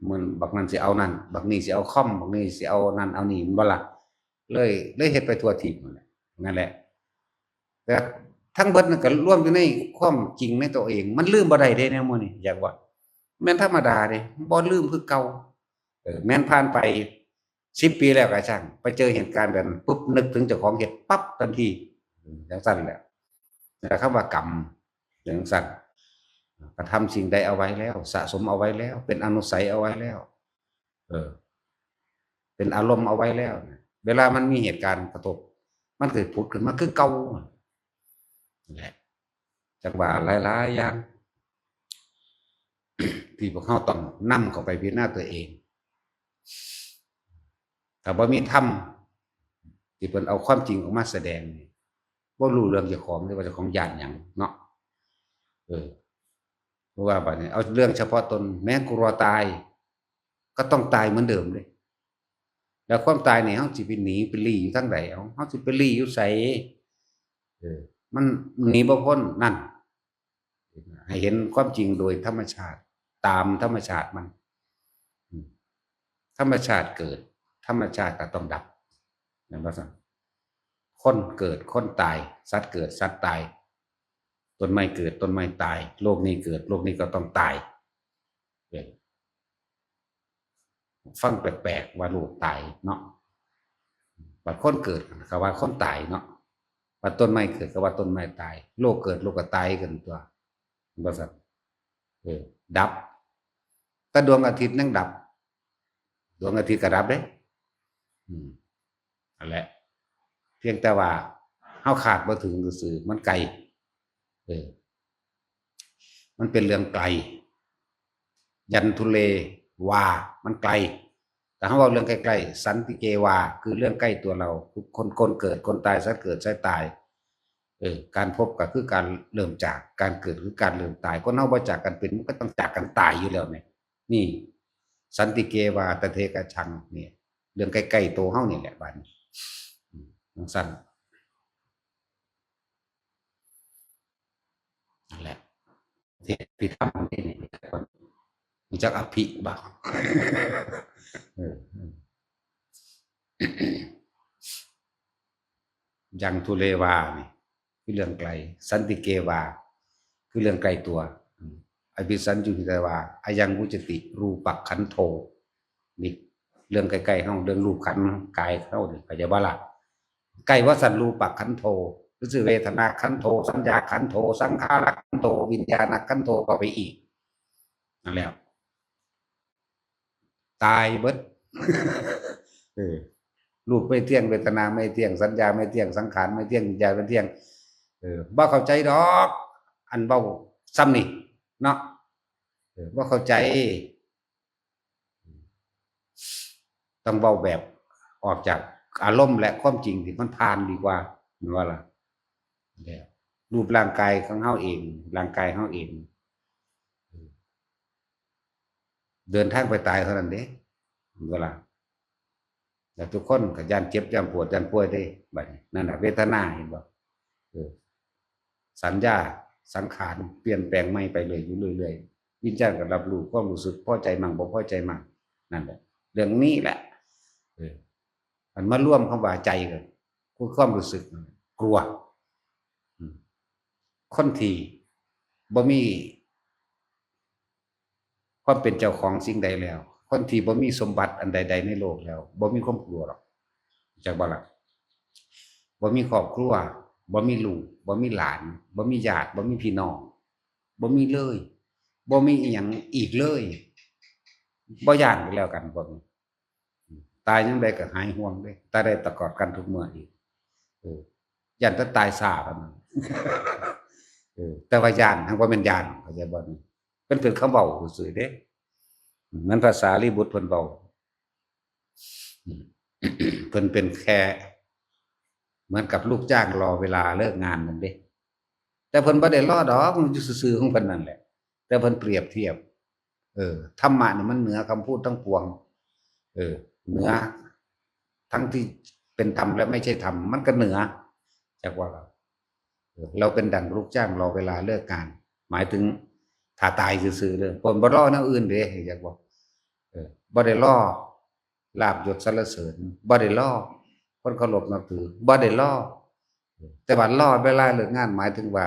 มันบักนั้นสิเอานั่นบักนี้สิเอาคอมบักนี้สิเอานั่นเอานี่มันบ่ล่ะเลยเฮ็ดไปทั่วทีมนั่นแหละแต่ทั้งเบิดนั่นก็รวมอยู่ในความจริงในตัวเองมันลืมบ่ได้เด้แนวมื้อนี้อยากว่าแม่นธรรมดาเด้บ่ลืมคือเก่าแม้นผ่านไป10 ปีแล้วก็ช่างไปเจอเหตุการณ์แบบนั้นปุ๊บนึกถึงเจ้าของเฮ็ดปั๊บทันทีจังซั่นแหละแต่คำว่ากรรมจังซั่นกระทำสิ่งใดเอาไว้แล้วสะสมเอาไว้แล้วเป็นอนุสัยเอาไว้แล้วเป็นอารมณ์เอาไว้แล้วเวลามันมีเหตุการณ์กระทบมันเกิดผุดขึ้นมาคือเก่าแหละจังหวะหลายๆอย่างที่พวกเขาต้องนำเข้าไปพิจารณาตัวเองแต่ว่ามีธรรมที่เพิ่นเอาความจริงออกมาแสดงบ่รู้เรื่องเจ้าของหรือว่าเจ้าของย่านหยังเนาะเพราะว่าบัดนี้เอาเรื่องเฉพาะตนแม้กลัวตายก็ต้องตายเหมือนเดิมเลยแล้วความตายนี่เฮาสิไปหนีไปลี้อยู่ทางใดเอาเฮาสิไปลี้อยู่ไสมันหนีบ่พ้นนั่นให้เห็นความจริงโดยธรรมชาติตามธรรมชาติมันธรรมชาติเกิดธรรมชาติก็ต้องดับนั่นว่าซั่นคนเกิดคนตายสัตว์เกิดสัตว์ตายต้นไม้เกิดต้นไม้ตายโลกนี้เกิดโลกนี้ก็ต้องตายฟังแปลกๆว่าโลกตายเนาะบัดคนเกิดก็ว่าคนตายเนาะบัดต้นไม้เกิดก็ว่าต้นไม้ตายโลกเกิดโลกก็ตายกันตัวว่าซั่นดับถ้าดวงอาทิตย์นั่งดับดวงอาทิตย์ก็ดับเด้นั่นแหละเพียงแต่ว่าเฮาขาดบ่ถึงซื่อมันไกลมันเป็นเรื่องไกล ยันทุเลวามันไกลแต่ถ้าว่าเรื่องใกล้ๆสันติเกวาคือเรื่องใกล้ตัวเราคนเกิดคนตายสัตว์เกิดสัตว์ตายการพบก็คือการเริ่มจากการเกิดคือการเริ่มตายคนเฮาบ่จากกันเป็นมันก็ต้องจากกันตายอยู่แล้วเนี่ยนี่สันติเกวาตเทกะชังเนี่ยเรื่องใกล้ๆตัวเฮานี่แหละบัดนี้สั้นนั่นแหละเทศพิธรรมนี่มีจักอภิบ่ายังทุเลวานี่คือเรื่องไกลสันติเกวาคือเรื่องไกลตัวอภิสันจุติวาอายังวุจติรูปักขันโทนี่เรื่องใกล้ๆเฮาเรื่องรูปขันกายเฮานี่ก็จะบ่ล่ะใกล้ว่าสันรูปักขันโทคือเวทนาขันโทสัญญาขันโทสังขารขันโทวิญญาณขันโทก็ไปอีกนั่นแหละตายเบิดรูปไม่เที่ยงเวทนาไม่เที่ยงสัญญาไม่เที่ยงสังขารไม่เที่ยงวิญญาณไม่เที่ยงบ่เข้าใจดอกอันเบาซ้ำนี่เนาะบ่เข้าใจต้องเบาแบบออกจากอารมณ์และความจริงที่มันผ่านดีกว่าเหมือนว่าล่ะรูปร่างกายของเฮาเองร่างกายเฮาเองเดินทางไปตายเท่านั้นเด้เหมือนว่าล่ะแต่ทุกคนก็ย่านเจ็บย่านปวดย่านป่วยได้บัดนี้นั่นน่ะเวทนาเห็นบ่สัญญาสังขารเปลี่ยนแปลงไม่ไปเลยอยู่เรื่อยๆวิญญาณก็รับรู้ความรู้สึกพอใจมั่งบ่พอใจมั่งนั่นแหละเรื่องนี้แหละมันมาร่วมคำว่าใจกันคือความรู้สึกกลัวคนที่บ่มีความเป็นเจ้าของสิ่งใดแล้วคนที่บ่มีสมบัติอันใดๆในโลกแล้วบ่มีความกลัวหรอกจากบ่ล่ะบ่มีครอบครัวบ่มีลูกบ่มีหลานบ่มีญาติบ่มีพี่น้องบ่มีเลยบ่มีอีหยังอีกเลยบ่ย้านไปแล้วกันบ่ตายยังไดก็หายห่วงเด้ตายได้ตะกอดกันทุกเมื่ออีกย้านแต่ตายซ่าเท่านั้นแต่ว่าย้านทั้งบ่แม่นย้านเข้าใจบ่เป็นคำเว้าซื่อๆเด้เหมือนภาษาลีบุตรเพิ่นเว้าเพิ่นเป็นแค่เหมือนกับลูกจ้างรอเวลาเลิกงานนั่นเด้แต่เพิ่นบ่ได้รอดอกมันอยู่ซื่อๆของเพิ่นนั่นแหละแต่เพิ่นเปรียบเทียบธรรมะนี่มันเหนือคำพูดทั้งปวงเหนือทั้งที่เป็นธรรมและไม่ใช่ธรรมมันก็เหนือจากว่าเราเป็นดั่งลูกจ้างรอเวลาเลิกงานหมายถึงถ้าตายซื่อๆเด้อเพิ่นบ่รอแนวอื่นเด้อยากบอกบ่ได้รอลาภยศสรรเสริญบ่ได้รอคนเคารพนับถือบ่ได้รอแต่ว่ารอเวลาเลิกงานหมายถึงว่า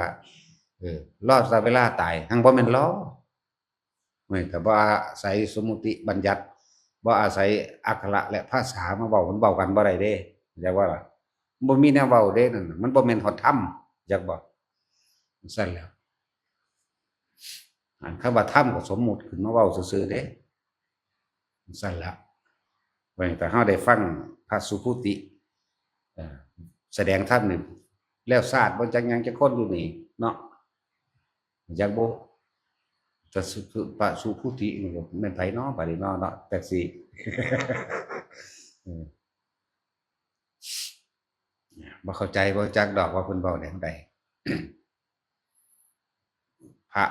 รอซะเวลาตายหั้งบ่แม่นรอไม่แต่บ่อาศัยสมมุติบัญญัติบ่อาศัยอักขระและภาษามาเว้ามันเว้ากันบ่ได้เด้อยากว่าล่ะบ่มีแนวเว้าเด้นั่นมันบ่แม่นฮอดธรรมอยากบอกซั่นแหล้วอันคำว่าธรรมก็สมมุติขึ้นมาเว้าซื่อๆเด้ซั่นแหล้วไว้แต่เฮาได้ฟังพระสุภูติแสดงธรรมนี่แล้วศาสตร์บ่จักหยังจักคนอยู่นี่เนาะอยากบ่แต่พระสุภูตินี่ก็แม่นไผเนาะบัดนี้เนาะแต่สิบ่เข้าใจบ่จักดอกว่าเพิ่นเว้าแนวใดพระ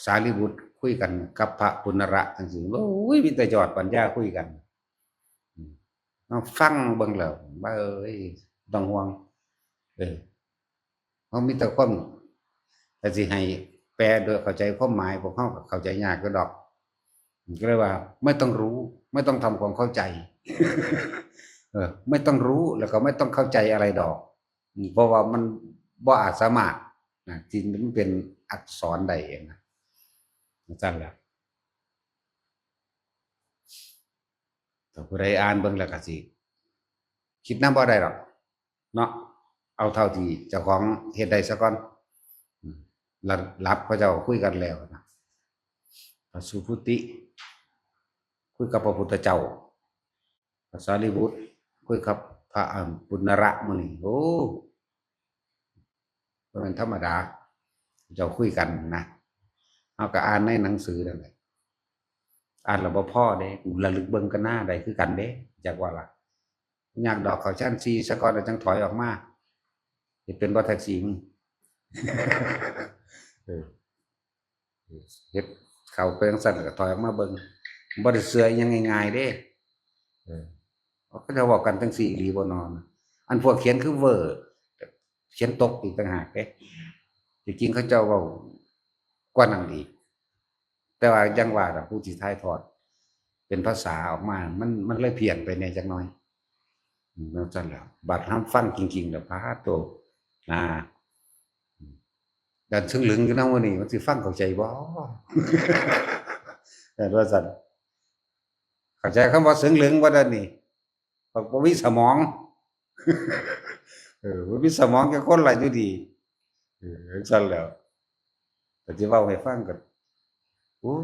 สารีบุตรคุยกันกับพระปุณณระจังซี่โอ้ยมีแต่ยอดปัญญาคุยกันฟังเบิ่งแล้วบ่เอ้ยต้องห่วงเฮามีแต่ความแต่สิให้แปลโดยเข้าใจความหมายพวกเฮาก็เข้าใจยากอยู่ดอกก็เลยว่าไม่ต้องรู้ไม่ต้องทำความเข้าใจไม่ต้องรู้แล้วก็ไม่ต้องเข้าใจอะไรดอกเพราะว่ามันบ่อาจสามารถที่มันเป็นอักษรใดเองนะซั่นแหละถ้าผู้ใดอ่านเบิ่งแล้วก็สิคิดนำบ่ได้ดอกเนาะเอาเท่าที่เจ้าของเฮ็ดได้ซะก่อนรับเขาเจ้าคุยกันแล้วนะพระสุพุติคุยกับพระพุทธเจ้าพระสารีบุตรคุยกับพระปุณณระมื้อนี้โอ้บ่แม่นธรรมดาเจ้าคุยกันนะเฮาก็อ่านในหนังสือนั่นแหละ อ่านแล้วบ่พอเด้ระลึกเบิ่งกันหน้าได้คือกันเด้จักว่าล่ะอยากดอกเขาชั้น4ซะก่อนแล้วจังถอยออกมาสิเป็นบ่แท็กซี่มึงเออเฮ็ดเข้าไปจังซั่นแล้วก็ถอยออกมาเบิ่งบ่ได้เชื่ออิหยังง่ายๆเด้เออเขาจะเว้ากันจังซี่อีหลีบ่นอนอันพวกเขียนคือเวอร์เขียนตกอีกต่างหากเด้ที่จริงเขาเจ้าเว้ากว่านั้นอีกแต่ว่ายังว่าล่ะผู้ที่ถ่ายทอดเป็นภาษาออกมามันเลยเพี้ยนไปแหน่จักหน่อยนั่นซั่นแหล้วบัดห้ามฟังจริงๆแล้วพาโตอ่าดันซึ่งลึงอยู่นำมื้อนี้มันสิฟังเข้าใจบ่ แต่ว่าซั่นเข้าใจคำว่าสึงลึงบ่ดันนี่บ่มีสมองบ่มีสมองจักคนล่ะอยู่ดีจังซั่นแหล้วก็สิเว้าให้ฟังก็โอ้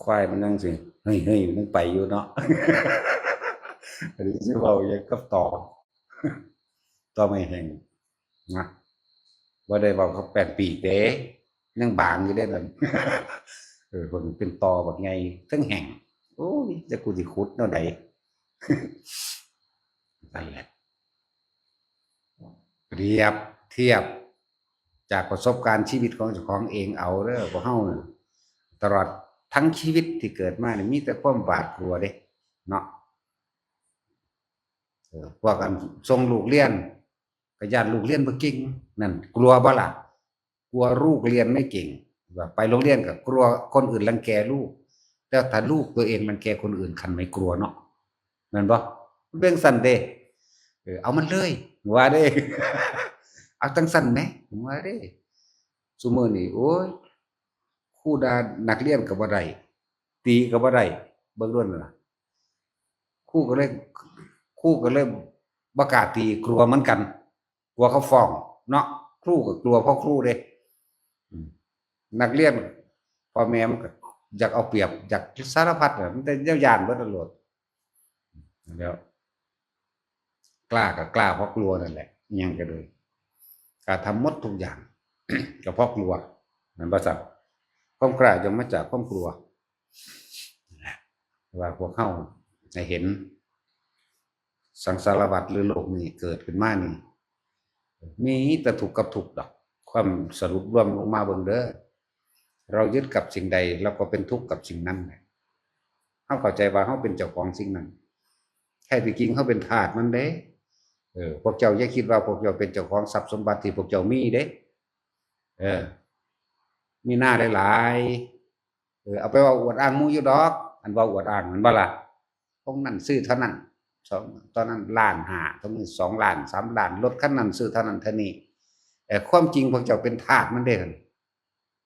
ควายมันจังสิเฮ้ยๆมันยังไปอยู่เนาะ อันนี้สิเว้าหยังกับต่อไม่แห้งนะบ่ได้เว้ากับแป้นปีกเด้ยังบางอยู่เด้นั่น เพิ่นเป็นตอบักใหญ่เทิงแห้งโอ้ยจักกูสิขุดแนวใด นั่นแหละเปรียบเทียบจากประสบการณ์ชีวิตของเจ้าของเองเอาเด้อพวกเฮาน่ะตลอดทั้งชีวิตที่เกิดมานี่มีแต่ความหวาดกลัวเด้เนาะพวกอันส่งลูกเรียนก็ย้านลูกเรียนบ่เก่งนั่นกลัวบ่ล่ะกลัวลูกเรียนไม่เก่งว่าไปโรงเรียนก็กลัวคนอื่นรังแกลูกแต่ถ้าลูกตัวเองรังแกคนอื่นคันไม่กลัวเนาะแม่นบ่มันเป็นจั่งซั้นเด้เอามันเลยว่าเด้ เอาจังซั่นแหมว่าเด้ซุมื้อนี้โอ๊ยครูด่านักเรียนก็บ่ได้ตีก็บ่ได้เบิ่งโลดนั่นล่ะครูก็เลยครูก็เลยบ่กล้าตีกลัวเหมือนกันกลัวเขาฟ้องเนาะครูก็กลัวเพราะครูเด้อืมนักเรียนพ่อแม่มันก็อยากเอาเปรียบอยากสารพัดอะมันแต่แนวย้านเบิดนั่นโลดแล้วกล้าก็กล้าเพราะกลัวนั่นแหละอิหยังก็เลยกล้าทำหมดทุกอย่าง ก็เพราะกลัวแม่นบ่ซั้นความกล้าย่อมมาจากความกลัวนั่นแหละว่าพวกเฮาได้เห็นสังสารวัฏหรือโลกนี้เกิดขึ้นมานี่มีแต่ทุกข์กับทุกข์ดอกความสรุปรวมลงมาเบิ่งเด้อเรายึดกับสิ่งใดเราก็เป็นทุกข์กับสิ่งนั้นเฮาเข้าใจว่าเฮาเป็นเจ้าของสิ่งนั้นแท้ที่จริงเฮาเป็นทาสมันเด้พวกเจ้าอย่าคิดว่าพวกเจ้าเป็นเจ้าของทรัพย์สมบัติที่พวกเจ้ามีเด้เออมีหน้าหลายๆเอาไปว่าอวดอ้างหมู่อยู่ดอกอันว่าอวดอ้างแม่นบ่ล่ะตรงนั้นซื้อเท่านั้นตอนนั้น1,500,000ตรงนี้2,000,000 3,000,000รถคันนั้นซื้อเท่านั้นเท่านี้แต่ความจริงพวกเจ้าเป็นทาสมันเด้อ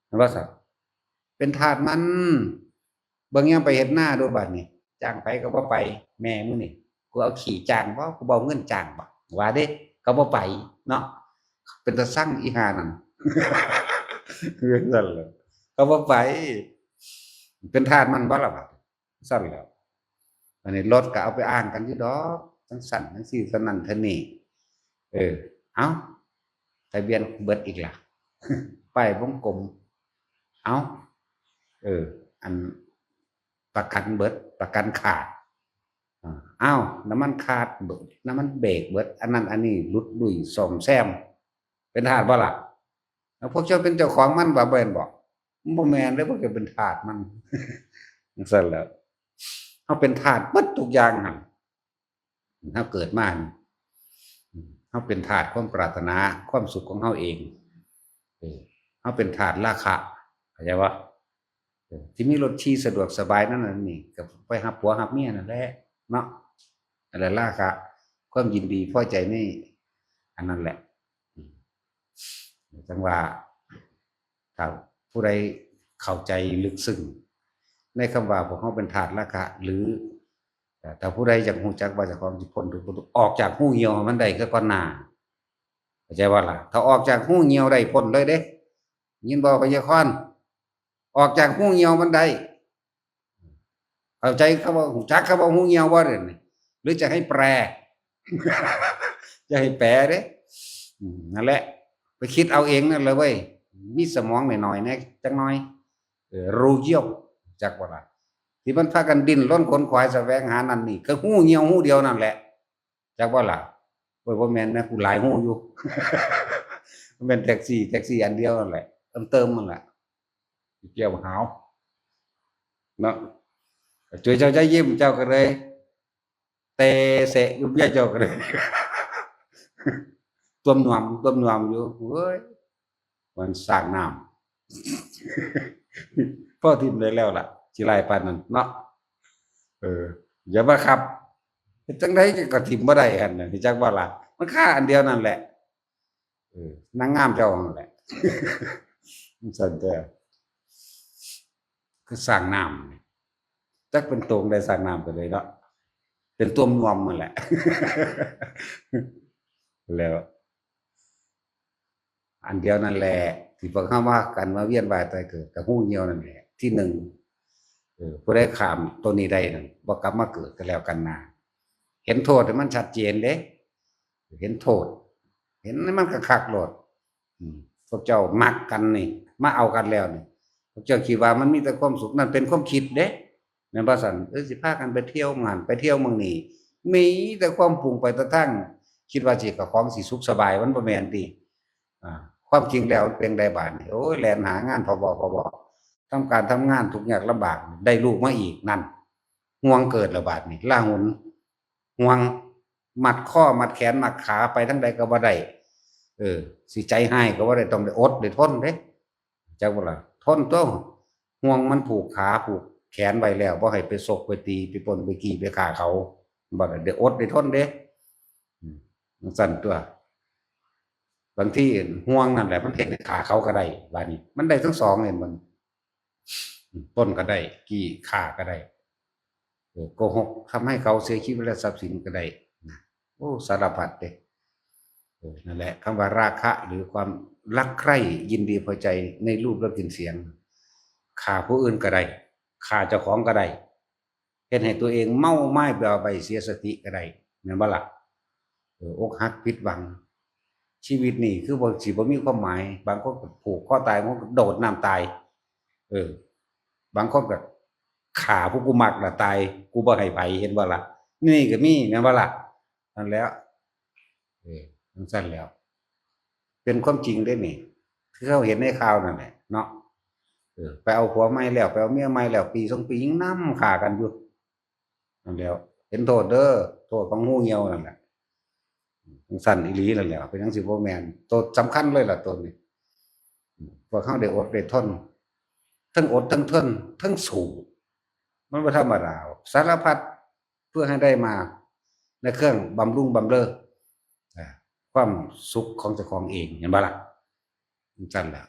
แม่นบ่ซั้นเป็นทาสมันเบิ่งยามไปเฮ็ดนาดูบัดนี้จ้างไปก็บ่ไปแม่มึงนี่กูเอาขี้จ้างบ่กูบ่เอาเงินจ้างบ่ว่าเด้ก็บ่ไปเนาะเป็นตาซังอีห่านั่น คือซั่นแหละก็บ่ไปเป็นทาสมันบ่ล่ะบัดซั่นแหล้วอันนี้รถก็เอาไปอ้างกันอยู่ดอกจังซั่นจังซี่เท่านั้นเท่านี้เอ้าทะเบียนเบิดอีกล่ะ ป้ายวงกลมเอ้าอันประกันเบิดประกันขาดอ้าวน้ำมันขาดเบิดน้ำมันเบรกเบิดอันนั้นอันนี้หลุดลุ่ยซ่อมแซมเป็นทาสบ่ล่ะแล้วพวกเจ้าเป็นเจ้าของมันบ่แม่นบ่บ่แม่นเด้อพวกเจ้าเป็นทาสมัน จังซั่นแหล้วเฮาเป็นทาสเบิดทุกอย่างหั่นเฮาเกิดมานี่เฮาเป็นทาสความปรารถนาความสุขของเฮาเองเฮาเป็นทาสราคะเข้าใจบ่ที่มีรถขี่สะดวกสบายนั่นน่ะนี่ก็ไปหาผัวหาเมียนั่นแหละเนาะนั่นแหละราคะความยินดีพอใจในอันนั้นแหละจังว่าถ้าผู้ใดเข้าใจลึกซึ้งในคำว่าพวกเขาเป็นทาสราคะหรือแต่ผู้ใดอยากรู้จักว่าเจ้าของสิพ้นทุกข์ออกจากหูเหี่ยวมันได้คือก่อนหน้าเข้าใจบ่ล่ะถ้าออกจากหูเหี่ยวได้พ้นเลยเด้ยินบ่พยาคอนออกจากหูเหี่ยวมันได้เข้าใจคำว่ารู้จักคำว่าหูเหี่ยวบ่เด้นี่หรือจะให้แปล จะให้แปลเด้นั่นแหละไปคิดเอาเองนั่นเลยเว้ยมีสมองหน่อยๆแน่จักหน่อย รูเยี่ยวจักบ่ล่ะที่มันพากันดิ้นรนขนขวายแสวงหานั่นนี่ก็หูเหี่ยวหูเดียวนั่นแหละจักบ่ล่ะโอ้ยบ่แม่นนะกูหลายหูอยู่ มันเป็นแท็กซี่อันเดียวนั่นแหละเติมมันแหละเกี่ยวหาวเนาะช่วยเจ้าใจยิ้มเจ้าก็เลยเตะเสะอยู่เบี้ยเจ้าก็เลย ต้มนวมอยู่เว้ยมันสร้างน้ำ พ่อทิมได้แล้วล่ะสิไล่ปานนั้นเนาะอย่ามาขับจังไดก็ทิมบ่ได้อันนั้นจักบ่ล่ะมันค่าอันเดียวนั่นแหละนางงามเจ้านั่นแหละ มันสั่นแต่คือสร้างน้ำจักเป็นตรงได้สร้างน้ำไปเลยเนาะเป็นต้มนวมนั่นแหละ แล้วอันเดียวนั่นแหละที่พวกเขาว่ากันมาเวียนว่ายตายเกิดกับหูเหี่ยวนั่นแหละที่หนึ่งผู้ได้ขามตัวนี้ได้นั่นบ่กลับมาเกิดกันแล้วกันนาเห็นโทษมันชัดเจนเด้เห็นโทษเห็นมันคักๆโลดพวกเจ้ามักกันนี่มาเอากันแล้วนี่พวกเจ้าคิดว่ามันมีแต่ความสุขนั่นเป็นความคิดเด้แม่นบ่ซั่นสิพากันไปเที่ยวงานไปเที่ยวเมืองนี้มีแต่ความปรุงไปแต่ทั้งคิดว่าสิกับของสิสุขสบายมันบ่แม่นติความจริงแล้วเป็นได้บาดนี่โอ้ยแล่นหางานพบทำการทำงานทุกข์ยากลำบากได้ลูกมาอีกนั่นห่วงเกิดระบาดนี่ล่าหุนห่วงมัดข้อมัดแขนมัดขาไปทั้งใดก็บ่ได้สิใจให้ก็บ่ได้ต้องได้อดได้ทนเด้จักบ่ล่ะทนต้องห่วงมันผูกขาผูกแขนไว้แล้วบ่ให้ไปซกไปตีไปปล้นไปกี้ไปฆ่าเขาบ่ได้อดได้ทนเด้มันสั่นตัวบางที่ห่วงนั่นแหละมันเฮ็ดให้ฆ่าเขาก็ได้บาดนี้มันได้ทั้งสองเห็นมันปล้นก็ได้กี้ฆ่าก็ได้โกหกทำให้เขาเสียชีวิตและทรัพย์สินก็ได้โอ้สารพัดเด้นั่นแหละคำว่าราคะหรือความรักใคร่ยินดีพอใจในรูปรสกลิ่นเสียงฆ่าผู้อื่นก็ได้ฆ่าเจ้าของก็ได้เฮ็ดให้ตัวเองเมาไม้เปล่าไปเสียสติก็ได้แม่นบ่ล่ะอกหักผิดหวังชีวิตนี่คือบ่สิบ่มีความหมายบางคนก็ผูกคอตายบางคนก็โดดน้ำตายบางคนก็ฆ่าผู้กูมักล่ะตายกูบ่ให้ไผเห็นบ่ล่ะนี่ก็มีแม่นบ่ล่ะนั่นแหล้วจังซั่นแล้ว เป็นความจริงเด้นี่คือเขาเห็นในข่าวนั่นแหละเนาะไปเอาผัวใหม่แล้วไปเอาเมียใหม่แล้วปี2 ปียังนำฆ่ากันอยู่นั่นแหล้วเห็นโทษเด้อโทษของหูเหี่ยวนั่นแหละจังซั่นอีหลีนั่นแหละเป็นจังสิบ่แม่นโทษสำคัญเลยล่ะตัวนี้พวกเขาได้อดได้ทนทั้งอดทั้งทนทั้งสู้มันบ่ธรรมดาสารพัดเพื่อให้ได้มาในเครื่องบำรุงบำเรอความสุขของเจ้าของเองเห็นบ่ล่ะจังแหละ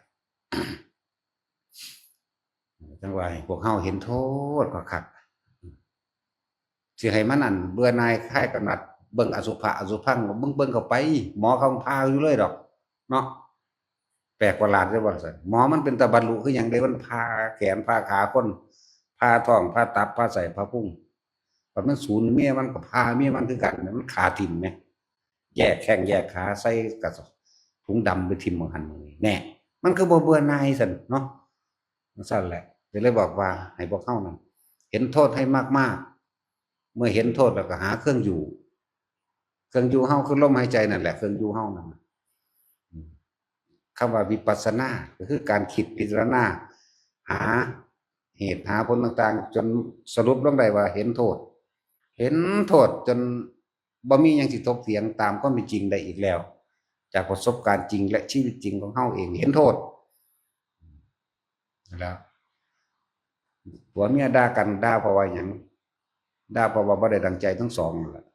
จังว่าพวกเฮาเห็นโทษก็คักสิให้มันนั่นเบื่อหน่ายคลายกำหนัดเบิ่งอสุภะอสุภังเบิ่งเข้าไปหมอเขาพาอยู่เลยดอกเนาะแปลกประหลาดเด้อว่าซั่นหมอมันเป็นตาบรรลุคือหยังได้มันพาแขนพาขาคนพาท้องพาตับพาไส้พาพุงบัดมันสูญเมียมันก็พาเมียมันคือกันมันขาทิ่มแหมแยกแข้งแยกขาใส่กระสอบถุงดำไปทิ่มบ่หั่นมื้อนี้แน่มันคือบ่เบื่อหน่ายซั่นเนาะจังซั่นแหละก็เลยบอกว่าให้พวกเฮานั่นเห็นโทษให้มากๆเมื่อเห็นโทษแล้วก็หาเครื่องอยู่เครื่องอยู่เฮาคือลมหายใจนั่นแหละเครื่องอยู่เฮานั่นคำว่าวิปัสสนาก็คือการคิดพิจารณาหาเหตุหาผลต่างๆจนสรุปลงได้ว่าเห็นโทษจนบ่มีหยังสิถกเถียงตามความเป็นจริงได้อีกแล้วจากประสบการณ์จริงและชีวิตจริงของเฮาเองเห็นโทษแล้วผัวเมียด่ากันด่าเพราะว่าหยังด่าเพราะว่าบ่ได้ดังใจทั้งสองนั่นล่ะ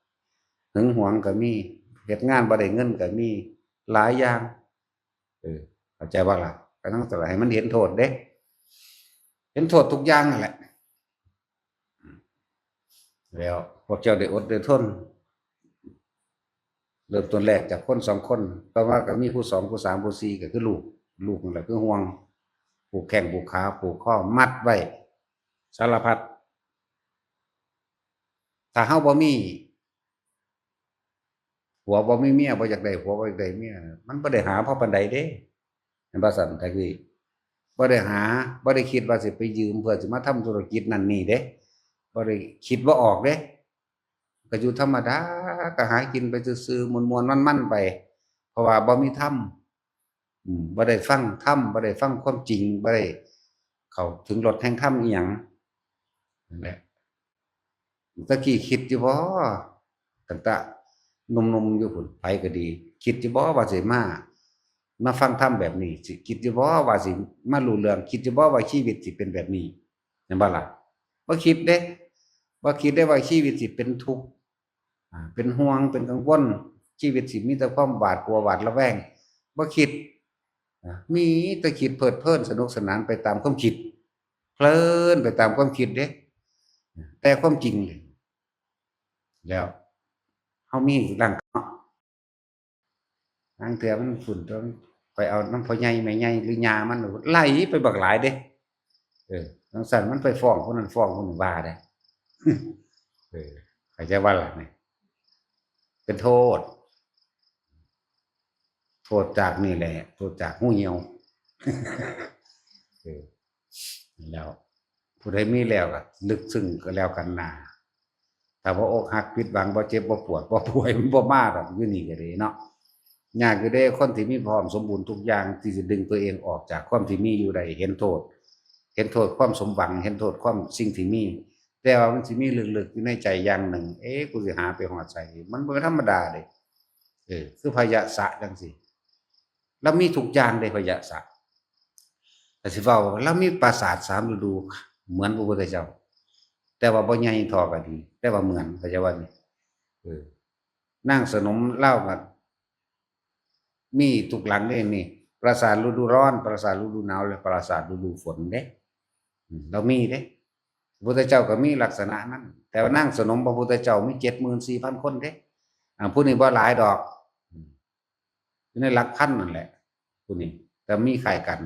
หึงหวงก็มีเฮ็ดงานบ่ได้เงินก็มีหลายอย่างเข้าใจบ่ล่ะก็ต้องสละให้มันเห็นโทษเด้เห็นโทษทุกอย่างนั่นแหละแล้วพวกเจ้าได้อดได้ทนเริ่มต้นแรกจากคน2 คนต่อมาก็มีผู้2ผู้3ผู้4ก็คือลูกนั่นแหละคือห่วงผูกแข้งผูกขาผูกข้อมัดไว้สารพัดถ้าเฮาบ่มีผัวบ่มีเมียบ่อยากได้ผัวบ่อยากได้เมียมันบ่ได้หาเพราะปานใดเด้เห็นบ่ซั่นแต่คือบ่ บ่ได้หาบ่ได้คิดว่าสิไปยืมเพื่อสิมาทำธุรกิจนั่นนี่เด้บ่ได้คิดบ่ออกเด้ก็อยู่ธรรมดาก็หากินไปซื่อๆม่วนๆมันๆไปเพราะว่าบ่มีธรรมบ่ได้ฟังธรรมบ่ได้ฟังความจริงบ่ได้เข้าถึงรสแห่งธรรมอิหยังนั่นแหละตะกี้คิดอยู่บ่ตั้งแต่หนุ่มๆอยู่พุ่นไปก็ดีคิดอยู่บ่ว่าสิมาฟังธรรมแบบนี้สิคิดอยู่บ่ว่าสิมารู้เรื่องคิดอยู่บ่ว่าชีวิตสิเป็นแบบนี้เห็นบ่ล่ะบ่คิดเด้บ่คิดได้ว่าชีวิตสิเป็นทุกข์เป็นห่วงเป็นกังวลชีวิตสิมีแต่ความหวาดกลัวหวาดระแวงบ่คิดมีแต่คิดเพลิดเพลินสนุกสนานไปตามความคิดเพลินไปตามความคิดเด้แต่ความจริงแล้วเฮามีร่างทางเทื่อมันฝุ่นต้องไปเอาน้ำพ่อใหญ่แม่ใหญ่หรือยามันไหลไปบักหลายเด้จังซั่นมันไปฟ้องคนนั้นฟ้องคนนี้ว่าได้เข้าใจว่าล่ะนี่เป็นโทษจากนี่แหละโทษจากหูเหี่ยวแล้วผู้ใดมีแล้วก็ลึกซึ้งก็แล้วกันนาถ้าว่าอกหักผิดหวังบ่เจ็บบ่ปวดบ่ป่วยมันบ่มาดอกอยู่นี่ก็ดีเนาะยากอยู่เด้คนที่มีพร้อมสมบูรณ์ทุกอย่างที่จะดึงตัวเองออกจากความที่มีอยู่ได้เห็นโทษความสมหวังเห็นโทษความสิ่งที่มีแต่ว่ามันสิมีลึกๆอยู่ในใจอย่างหนึ่งกูสิหาไปฮอดไสมันบ่ธรรมดาเด้คือพยะสะจังซี่แล้วมีทุกอย่างได้พยะสะแต่สิเว้าแล้วมีปราสาท3ฤดูเหมือนพระพุทธเจ้าแต่ว่าบ่ใหญ่เท่าก็ดีแต่ว่าเหมือนเข้าใจว่านี่นางสนมเล่าก็มีทุกหลังเด้นี่ปราสาทฤดูร้อนปราสาทฤดูหนาวและปราสาทฤดูฝนเด้เรามีเด้พระพุทธเจ้าก็มีลักษณะนั้นแต่ว่านางสนมพระพุทธเจ้ามี 74,000 คนเด้ผู้นี้บ่หลายดอกอยู่ในหลักพันนั่นแหละผู้นี้แต่มีคล้ายกัน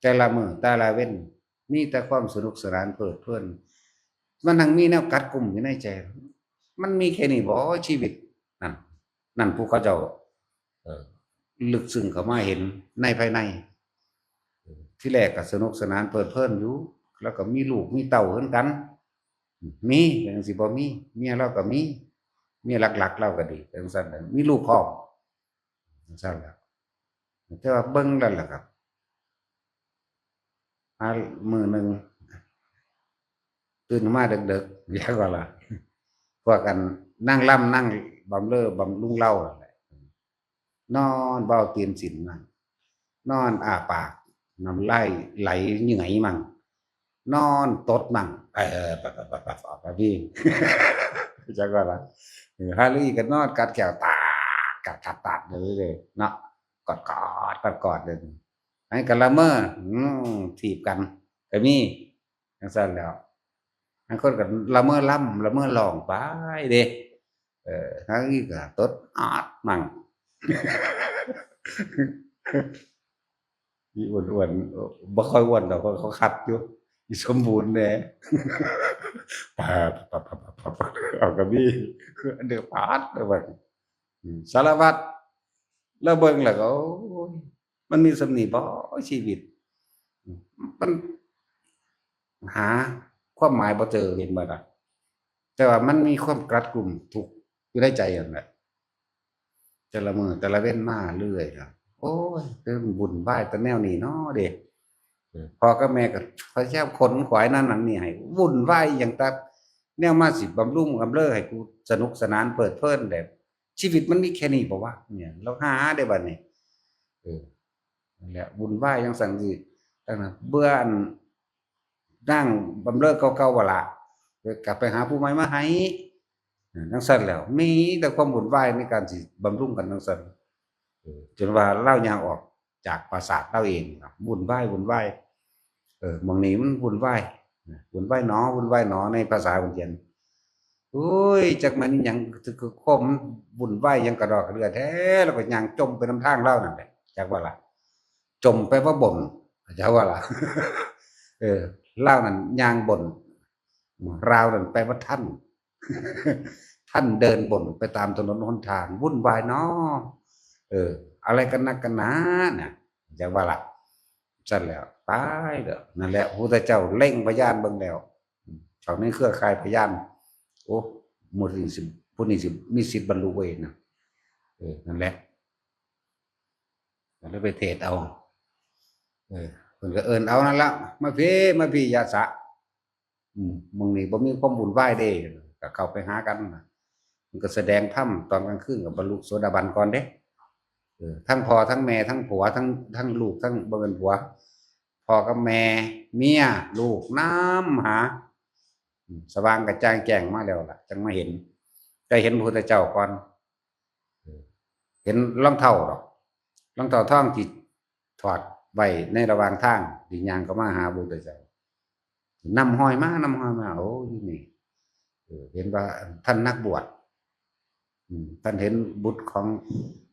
แต่ละมื้อแต่ละเว้นมีแต่ความสนุกสนานเพลิดเพลินมันทั้งมีแนวกัดกุ่มอยู่ในใจมันมีแค่นี้บ่ชีวิตนั่นผู้เขาเจ้าลึกซึ้งเข้ามาเห็นในภายในที่แรกก็สนุกสนานเพลิดเพลินอยู่แล้วก็มีลูกมีเต้าเหมือนกันมีจังสิบ่มีเมียเราก็มีเมียหลักๆเราก็ดีจังซั่นมีลูกพร้อมจังซั่นแหละแต่ว่าเบิ่งแล้วล่ะครับมื้อหนึ่งตื่นมาดึกๆอยากว่าล่ะพวกกันนั่งล่ำนั่งบำเรอบำรุงเล่านั่นแหละนอนเบาตีนสินมั่งนอนอ้าปากน้ำลายไหลเหนื่อยมั่งนอนตดมั่งปะพี่จักว่าล่ะฮาลี่ก็นอนกัดแก้วตากัดเลยเนาะกอดเลยให้กันละเมอถีบกันก็มีจังซั่นแล้วบางคนก็ละเมอล่ำละเมอร้องไปเด้ทั้งนี้ก็ตดอาดมั่งอีอ้วนๆบ่ค่อยอ้วนดอกเขาคัดอยู่อีสมบูรณ์แหน่ปาเอาก็มีเด้อปาดเด้อบัดสารพัดแล้วเบิ่งแล้วก็โอ้ยมันมีส่ำนี้บ่ชีวิตมันหาความหมายบ่เจอเห็นบ่ล่ะแต่ว่ามันมีความกัดกลุ่มทุกข์อยู่ในใจนั่นแหละแต่ละมื้อแต่ละเว้นมาเรื่อยครับโอ้ยวุ่นวายแต่แนวนี้เนาะเด้พ่อกับแม่ก็พยายามขนขวายนั่นนี่ให้วุ่นวายหยังแต่แนวมาสิบำรุงบำเรอให้กูสนุกสนานเพลิดเพลินแบบชีวิตมันมีแค่นี้บ่วะเนี่ยเราหาได้บัดนี้นั่นแหละวุ่นวายจังซั่นสิจังนั้นเบื่ออันนั่งบำเรอเก่าๆบ่ล่ะกลับไปหาผู้ใหม่มาให้จังซั่นแล้วมีแต่ความวุ่นวายในการสิบำรุงกันจังซั่นจนว่าเลาย่างออกจากปราสาทเลาเองวุ่นวายหม้องนี้มันวุ่นวายหนอในภาษาคนเขียนโอ้ยจักมันหยังคือคมวุ่นวายหยังกระดอกกระเดือแท้แล้วก็ย่างจมไปนำทางเลานั่นแหละจักว่าล่ะจมไปว่าบ่นจักว่าล่ะเลานั่นย่างบ่นราวนั่นแปลว่าท่านเดินบ่นไปตามถนนหนทางวุ่นวายเนาะอะไรกันนักกันหนาน่ะจักว่าล่ะ สั่นแล้วตายเด้อนั่นแหละพระพุทธเจ้าเล่งพยานเบิ่งแล้วเขาในเครือข่ายพยานโอ้หมดสิผู้นี้สิมีสิทธิ์บรรลุเว้ยนะนั่นแหละแล้วไปเทศเอาเพิ่นก็เอิ้นเอานั่นละมาพี่ยาสะมึงนี่บ่มีความบุญไหวายเด้ก็เข้าไปหากันมันก็แสดงธรรมตอนกลางคืนกับบรรลุโสดาบันก่อนเด้ทั้งพ่อทั้งแม่ทั้งผัวทั้งลูกทั้งบ่เป็นผัวพ่อกับแม่เมียลูกน้ำหาสว่างกระจ่างแจ้งมาแล้วล่ะจังมาเห็นก็เห็นพระพุทธเจ้าก่อนเห็นรองเท้าดอกรองเท้าท่องที่ถอดไว้ในระหว่างทางที่ย่างก็มาหาพระพุทธเจ้านำห้อยมาโอ้ยนี่เห็นว่าท่านนักบวชท่านเห็นบุตรของ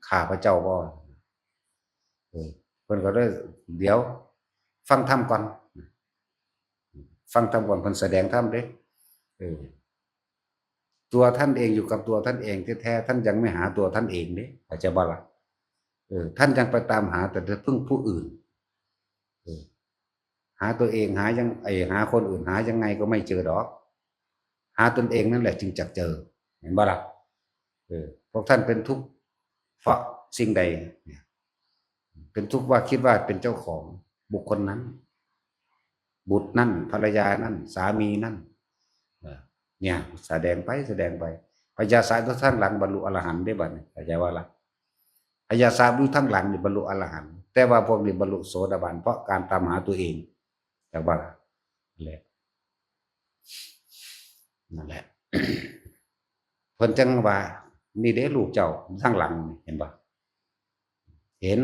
ข้าพระเจ้าบ่เพิ่นก็เลยเดี๋ยวฟังธรรมก่อนเพิ่นแสดงธรรมเด้ตัวท่านเองอยู่กับตัวท่านเองแท้ๆท่านยังไม่หาตัวท่านเองเด้เข้าใจบ่ล่ะท่านยังไปตามหาแต่พึ่งผู้อื่นหาตัวเองหายังหาคนอื่นหายังไงก็ไม่เจอดอกหาตนเองนั่นแหละจึงจะเจอเห็นบ่ล่ะพวกท่านเป็นทุกข์เพราะสิ่งใดเป็นทุกข์ว่าคิดว่าเป็นเจ้าของบุคคลนั้นบุตรนั่นภรรยานั่นสามีนั่นเนี่ยแสดงไปพญาสายทุกท่านหลังบรรลุอรหันต์ได้บัดนี้เข้าใจว่าล่ะพญาสายทุกทั้งหลังนี่บรรลุอรหันต์แต่ว่าพวกนี้บรรลุโสดาบันเพราะการตามหาตัวเองแต่ว่านั่นแหละ เพิ่นจังว่านี่เด้ลูกเจ้าทั้งหลังเห็นบ่เห็น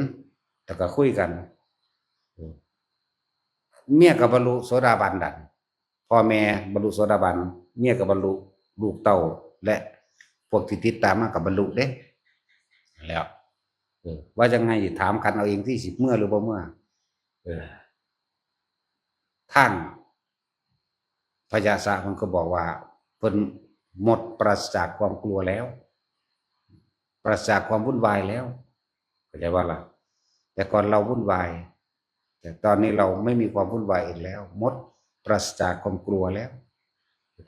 แต่ก็คุยกันเมียกับบรรลุโสดาบันดันพ่อแม่บรรลุโสดาบันเมียกับบรรลุลูกเต้าและพวกที่ติดตามมากับบรรลุเด้แล้วว่าจะไงถามกันเอาเองที่สิเมื่อหรือบ่เมื่อท่านพญาสะมันก็บอกว่าเพิ่นหมดปราศจากความกลัวแล้วปราศจากความวุ่นวายแล้วเข้าใจว่าล่ะแต่ก่อนเราวุ่นวายแต่ตอนนี้เราไม่มีความวุ่นวายอีกแล้วหมดปราศจากความกลัวแล้ว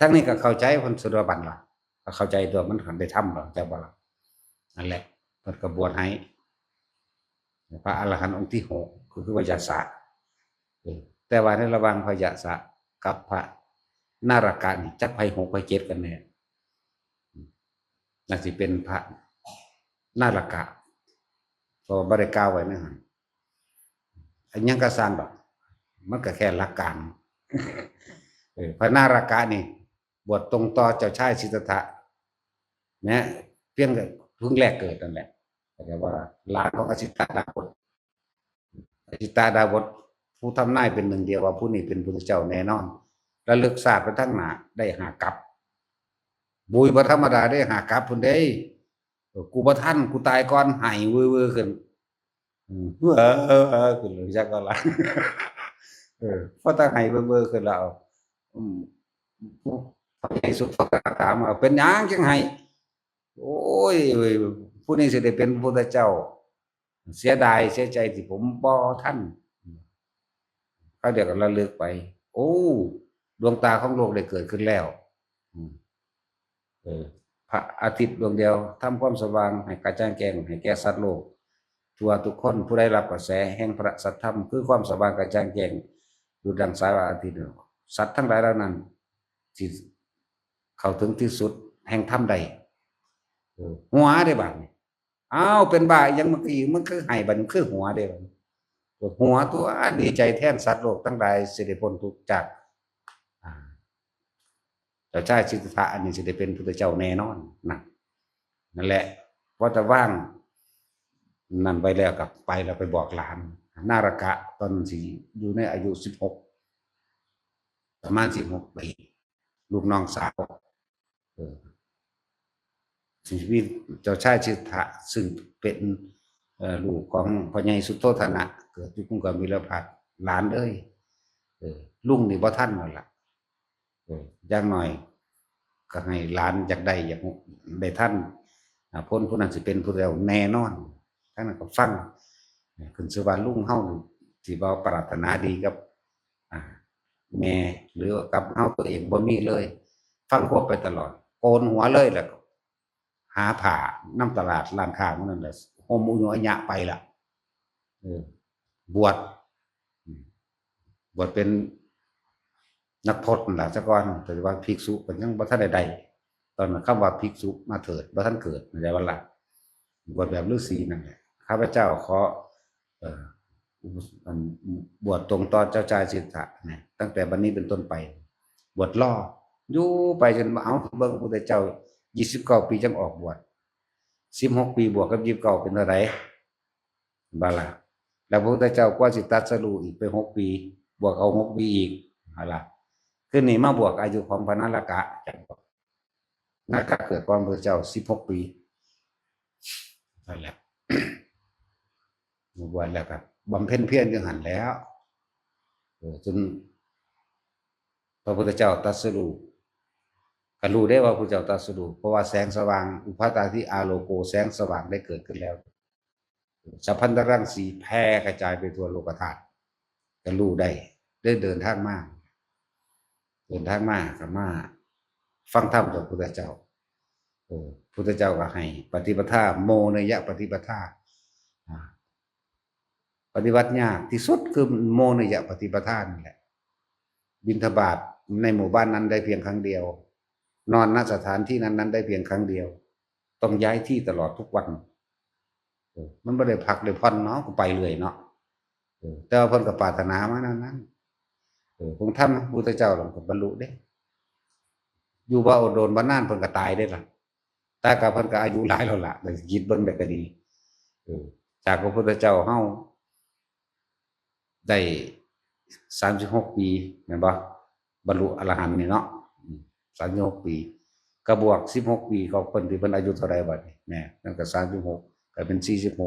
ทั้งนี้ก็เข้าใจคนโสดาบันล่ะก็เข้าใจตัวมันขันได้ทำหรอแต่ว่านั่นแหละเพิ่นก็บวชให้พระอรหันต์องค์ที่6คือพญาสะแต่ว่าในระหว่างพญาสะกับพระนารากะนี่จักไผ6ไผ7กันแน่น่าสิเป็นพระนารากะเพราะบ่ได้กล่าวไว้นะฮะอันยังก็สร้างดอกมันก็แค่หลักการพระนารากะนี่บวชตรงต่อเจ้าชายสิทธัตถะเนี่ยเพียงแต่เพิ่งแรกเกิดนั่นแหละแต่ว่าหลานของอสิตาดาบทผู้ทำนายเป็นหนึ่งเดียวว่าผู้นี้เป็นพระเจ้าแน่นอนระลึกศาสตร์ไปทั้งหน้าได้หากับบุยบ่ธรรมดาได้หากับพุ่นเด้กูบ่ทันกูตายก่อนหายเว้อๆขึ้นขึ้นเลยจักก็ละพอตาหายเว้อๆขึ้นแล้วใหญ่สุดก็ถามว่าเป็นหยังจังไห้โอ้ยผู้นี้สิได้เป็นพระพุทธเจ้าเสียดายเสียใจที่ผมบ่ทันเขาเดี๋ยวก็ระลึกไปโอ้ดวงตาของโลกได้เกิดขึ้นแล้วพระอาทิตย์ดวงเดียวทำความสว่างให้กระจ่างแจ้งให้แก่สัตว์โลกทั่วทุกคนผู้ได้รับกระแสแห่งพระสัทธรรมคือความสว่างกระจ่างแจ้งอยู่ดังสายอาทิตย์สัตว์ทั้งหลายเหล่านั้นที่เข้าถึงที่สุดแห่งธรรมใดหัวได้บัดนี้อ้าวเป็นบ้ายังมันคือให้บัดคือหัวได้บัดหัวตัวดีใจแทนสัตว์โลกทั้งหลายสิได้พ้นทุกข์จากเจ้าชายสิทธัตถะอันนี้สิได้เป็นพุทธเจ้าแน่นอนนั่นแหละเพราะแต่ว่างนั่นไปแล้วกับไปแล้วไปบอกหลานนารากะตอนสิอยู่ในอายุ16ประมาณ16ปีลูกน้องสาวชีวิตเจ้าชายสิทธัตถะซึ่งเป็นลูกของพญาสุโธทนะเกิดอยู่กรุงกบิลพัสดุหลานเอ้ยลุงนี่บ่ทันนั่นล่ะอย่างหน่อยก็ให้หลานอยากได้ท่านพ้นผู้นั้นสิเป็นผู้เดียวแน่นอนท่านก็ฟังขึ้นชื่อว่าลุงเฮา สิบ่ปรารถนาดีกับอ่าแม่หรือกับเฮาตัวเองบ่มีเลยฟังควบไปตลอดโกนหัวเลยแล้วหาผ้าน้ำตลาดร้านค้ามันนั่นแหละห่มอุญญะไปล่ะบวชบวชเป็นนักพจน์ล่ะซะก่อนแต่ว่าภิกษุก็ยังบ่ทันได้ตอนนั้นคำว่าภิกษุมาเถิดบ่ทันเกิดในวันละบวชแบบฤาษีนั่นแหละข้าพเจ้าขอบวชตรงต่อเจ้าชายสิทธัตถะเนี่ยตั้งแต่บัดนี้เป็นต้นไปบวชล่ออยู่ไปจนเอาเบิ่งพระพุทธเจ้า29 ปีจังออกบวช16 ปีบวกกับ29เป็นเท่าไหร่บาล่ะแล้วพระพุทธเจ้ากว่าสิตรัสรู้อีกไป6 ปีบวกเอา6 ปีอีกอะไรคือนี่มาบวกอายุของพระนารกะนาคเกิดก่อนพระเจ้า16 ปีนั่นแหละบวชแล้วครับบำเพ็ญเพียรจังหันแล้วจนพระพุทธเจ้าตรัสรู้ก็รู้ได้ว่าพระพุทธเจ้าตรัสรู้เพราะว่าแสงสว่างอุปาทาธิอาโลโกแสงสว่างได้เกิดขึ้นแล้วสัพพันธรังสีแผ่กระจายไปทั่วโลกธาตุก็รู้ได้เดินทางมากับมาฟังธรรมจากพระพุทธเจ้าพุทธเจ้าก็ให้ปฏิปทาโมเนยปฏิปทาปฏิบัติยากที่สุดคือโมเนยปฏิปทานี่แหละบิณฑบาตในหมู่บ้านนั้นได้เพียงครั้งเดียวนอนณสถานที่นั้นได้เพียงครั้งเดียวต้องย้ายที่ตลอดทุกวันมันไม่ได้พักได้ผ่อนเนาะก็ไปเรื่อยเนาะแต่ว่าเพิ่นก็ปรารถนามานั้นคงทำพุทธเจ้าหลวงก็บรรลุได้อยู่บ่โดนบ่นานเพิ่นก็ตายได้ล่ะแต่ก็เพิ่นก็อายุหลายแล้วล่ะแต่คิดเบิ่งได้ก็ดีจากพระพุทธเจ้าเฮาได้36 ปีแม่นบ่บรรลุอรหันต์นี่เนาะ36 ปีก็บวก16 ปีของเพิ่นที่เพิ่นอายุเท่าใดบัดนี้แน่นั่นก็36ก็เป็น